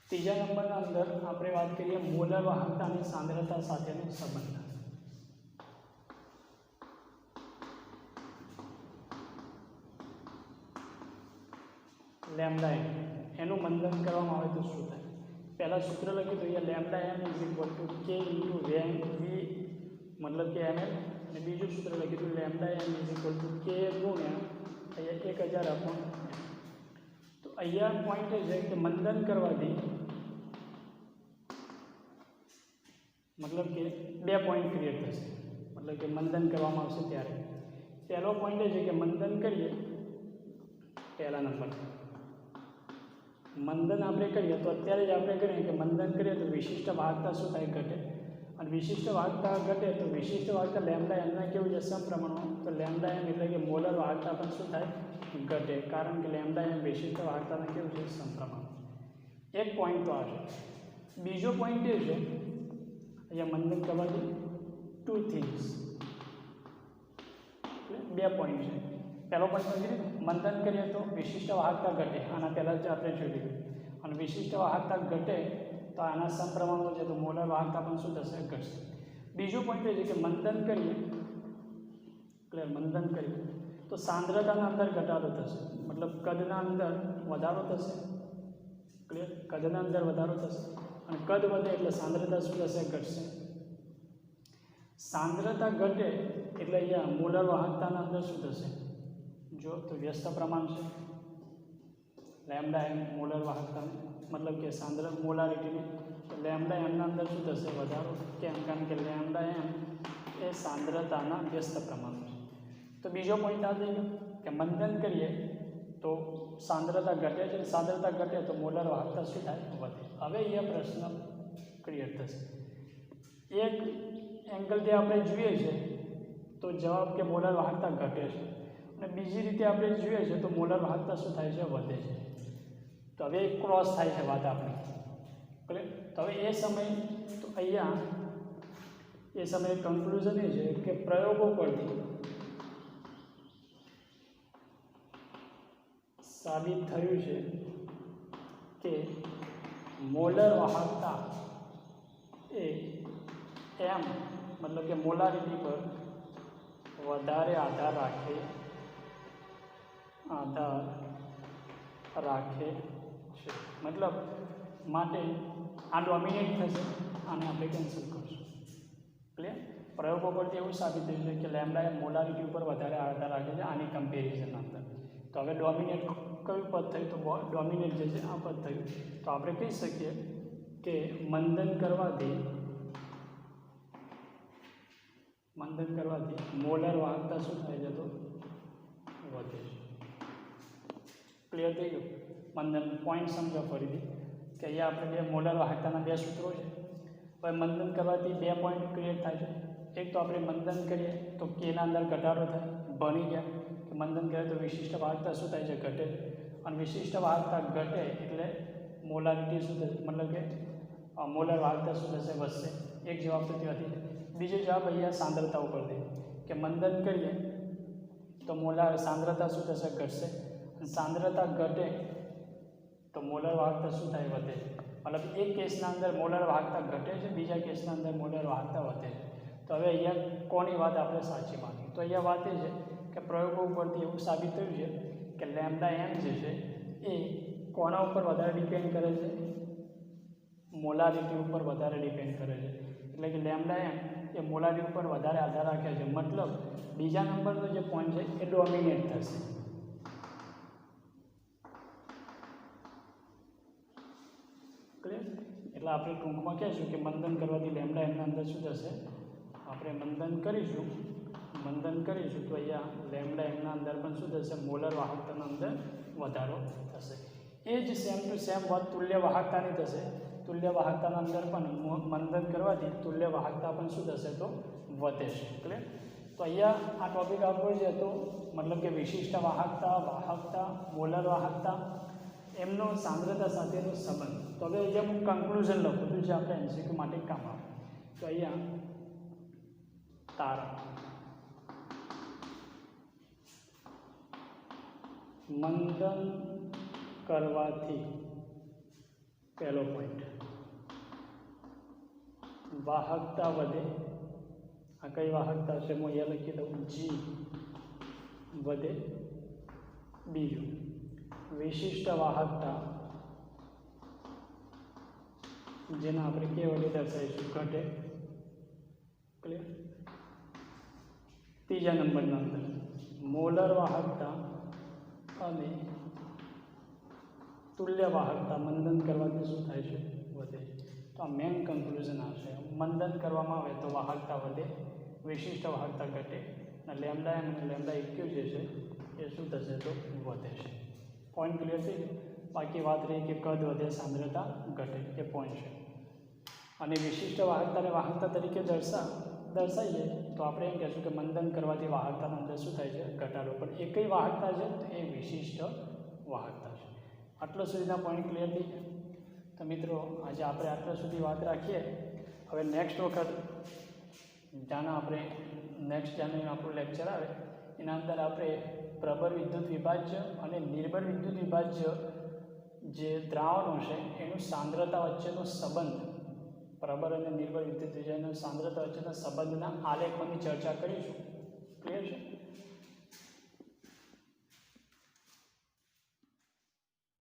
ત્રીજા નંબરના અંદર આપણે વાત કરીએ મોલર વાહકતા અને સાંદ્રતા સાથેનો સંબંધ. લેમ્ડા એનું મંદન કરવામાં આવે તો શું થાય? પહેલાં સૂત્ર લખ્યું તો અહીંયા lambda M is equal to K into V મતલબ કે ml, અને બીજું સૂત્ર લખ્યું હતું lambda M is equal to K ગુણ્યા અહીંયા 1000 અપોન. તો અહીંયા પોઈન્ટ એ છે કે મંદન કરવાથી મતલબ કે 2 પોઈન્ટ ક્રિએટ થશે. મતલબ કે મંદન કરવામાં આવશે ત્યારે પહેલો પોઈન્ટ એ છે કે મંદન કરીએ, પહેલા નંબર મંદન આપણે કરીએ તો અત્યારે જ આપણે કરીએ કે મંદન કરીએ તો વિશિષ્ટ વાહકતા શું થાય? ઘટે. અને વિશિષ્ટ વાહકતા ઘટે તો વિશિષ્ટ વાહકતા લેમ્ડા એમના કેવું છે? સમપ્રમાણમાં. તો લેમ્ડા એમ એટલે કે મોલર વાહકતા પણ શું થાય? ઘટે. કારણ કે લેમ્ડા એમ વિશિષ્ટ વાહકતાને કેવું છે? સમપ્રમાણ. એક પોઈન્ટ તો આ છે. બીજો પોઈન્ટ એ છે અહીંયા મંદન કરવાથી 2 થિંગ્સ, એટલે 2 પોઈન્ટ છે. પહેલો પોઈન્ટ મંદન કરીએ તો વિશિષ્ટ વાહકતા ઘટે, આના પહેલાં જ આપણે જોઈ લીધું. અને વિશિષ્ટ વાહકતા ઘટે તો આના સમપ્રમાણમાં છે તો મોલર વાહકતા પણ શું થશે? ઘટશે. બીજો પોઈન્ટ એ છે કે મંદન કરીએ એટલે મંદન કરીએ તો સાંદ્રતાના અંદર ઘટાડો થશે, મતલબ કદના અંદર વધારો થશે. ક્લિયર? કદના અંદર વધારો થશે અને કદ વધે એટલે સાંદ્રતા શું થશે? ઘટશે. સાંદ્રતા ઘટે એટલે અહીંયા મોલર વાહકતાના અંદર શું થશે? જો તો વ્યસ્ત પ્રમાણ છે લેમ્ડા એમ મોલર વાહકતા, મતલબ કે સાંદ્ર મોલારિટીને લેમ્ડા એમના અંદર શું થશે? વધારો. કેમ? કારણ કે લેમ્ડા એમ એ સાંદ્રતાના વ્યસ્ત પ્રમાણ છે. તો બીજો પોઈન્ટ આ થઈ ગયો કે મંદન કરીએ તો સાંદ્રતા ઘટે છે, સાંદ્રતા ઘટે તો મોલર વાહકતા શું થાય? વધે. હવે અહીંયા પ્રશ્ન ક્લિયર થશે. એક એંગલથી આપણે જોઈએ છે તો જવાબ કે મોલર વાહકતા ઘટે છે, અને બીજી રીતે આપણે જોઈએ છે તો મોલર વાહકતા શું થાય છે? વધે છે. તો હવે એક ક્રોસ થાય છે વાત આપણી. તો હવે એ સમય તો અહીંયા એ સમયે કન્ક્લુઝન એ છે કે પ્રયોગો પરથી સાબિત થયું છે કે મોલર વાહકતા એ m मतलब કે મોલારિટી પર વધારે આધાર રાખે છે, મતલબ માટે આ ડોમિનેટ થશે, આને આપણે કેન્સલ કરશું. ક્લિયર? પ્રયોગો પરથી એવું સાબિત થયું છે કે લેમ્ડા એ મોલારિટી ઉપર વધારે આધાર રાખે છે આની કમ્પેરિઝન અંદર. તો હવે ડોમિનેટ કયું પદ થયું? તો ડોમિનેટ જે છે આ પદ થયું. તો આપણે કહી શકીએ કે મંદન કરવાથી મોલર વાહકતા શું થાય છે? તો વધે છે. ક્લિયર થઈ ગયું? મંદન પોઈન્ટ સમજો ફરીથી કે અહીંયા આપણે બે મોલર વાહકતાના બે સૂત્રો છે. હવે મંદન કરવાથી બે પોઈન્ટ ક્રિએટ થાય છે. એક તો આપણે મંદન કરીએ તો કેના અંદર ઘટાડો થાય, ભણી ગયા કે મંદન કરીએ તો વિશિષ્ટ વાહકતા શું થાય છે? ઘટે. અને વિશિષ્ટ વાહકતા ઘટે એટલે મોલારિટી શું થશે? મતલબ કે મોલર વાહકતા શું થશે? વધશે. એક જવાબ તો ત્યાંથી. બીજો જવાબ અહીંયા સાંદ્રતા ઉપર દે કે મંદન કરીએ તો મોલર સાંદ્રતા શું થશે? ઘટશે. સાંદ્રતા ઘટે તો મોલર વાહકતા શું થાય? વધે. મતલબ એક કેસના અંદર મોલર વાહકતા ઘટે છે, બીજા કેસના અંદર મોલર વાહકતા વધે છે. તો હવે અહીંયા કોની વાત આપણે સાચી માની? તો અહીંયા વાત એ છે કે પ્રયોગો ઉપરથી એવું સાબિત થયું છે કે લેમ્ડા એમ જે છે એ કોના ઉપર વધારે ડિપેન્ડ કરે છે? મોલારિટી ઉપર વધારે ડિપેન્ડ કરે છે. એટલે કે લેમ્ડા એમ એ મોલારિટી ઉપર વધારે આધાર રાખે છે, મતલબ બીજા નંબરનો જે પોઈન્ટ છે એ ડોમિનેટ થશે. ક્લિયર? એટલે આપણે ટૂંકમાં કહીશું કે મંદન કરવાથી લેમ્ડા એમના અંદર શું થશે? આપણે મંદન કરીશું તો અહીંયા લેમ્ડા એમના અંદર પણ શું થશે? મોલર વાહકતાના અંદર વધારો થશે. એ જ સેમ ટુ સેમ વાત તુલ્ય વાહકતાની થશે. તુલ્ય વાહકતાના અંદર પણ મંદન કરવાથી તુલ્ય વાહકતા પણ શું થશે? તો વધે છે. ક્લિયર? તો અહીંયા આ ટોપિક આપણો જે હતો મતલબ કે વિશિષ્ટ વાહકતા, મોલર વાહકતા એમનો સાંદ્રતા સાથેનો સંબંધ. તો હવે અહીંયા હું કન્ક્લુઝન લખું છું જે આપણે એમસીક્યુ માટે કામ આવે. તો અહીંયા તારણ મંદન કરવાથી પહેલો પોઈન્ટ વાહકતા વધે. આ કઈ વાહકતા છે? હું અહીંયા લખી દઉં જી વધે. બીજું વિશિષ્ટ વાહકતા જેને આપણે કે વડે દર્શાવીશું ઘટે. ક્લિયર? ત્રીજા નંબરના અંદર મોલર વાહકતા અને તુલ્ય વાહકતા મંદન કરવાથી શું થાય છે? વધે. તો આ મેઇન કન્ક્લુઝન આવશે. મંદન કરવામાં આવે તો વાહકતા વધે, વિશિષ્ટ વાહકતા ઘટે, અને લેમ્ડા એમ અને લેમ્ડા ઇક્યુ જે છે એ શું થશે? તો વધે છે. પોઈન્ટ ક્લિયર થઈ ગયો? બાકી વાત રહી કે કદ વધે, સાંદ્રતા ઘટે, એ પોઈન્ટ છે. અને વિશિષ્ટ વાહકતાને વાહકતા તરીકે દર્શાવીએ તો આપણે એમ કહેશું કે મંદન કરવાથી વાહકતાના અંદર શું થાય છે? ઘટાડો. પણ એ કઈ વાહકતા છે? તો એ વિશિષ્ટ વાહકતા છે. આટલા સુધીના પોઈન્ટ ક્લિયર થઈ ગયા? તો મિત્રો આજે આપણે આટલા સુધી વાત રાખીએ. હવે નેક્સ્ટ વખત જાણે આપણું લેક્ચર આવે એના અંદર આપણે પ્રબળ વિદ્યુત વિભાજ્ય અને નિર્બળ વિદ્યુત વિભાજ્ય જે દ્રાવણો છે એનું સાંદ્રતા વચ્ચેનો સંબંધ, પ્રબળ અને નિર્બળ વિદ્યુત વિભાજ્યના સાંદ્રતા વચ્ચેના સંબંધના આલેખોની ચર્ચા કરીશું. ક્લિયર છે?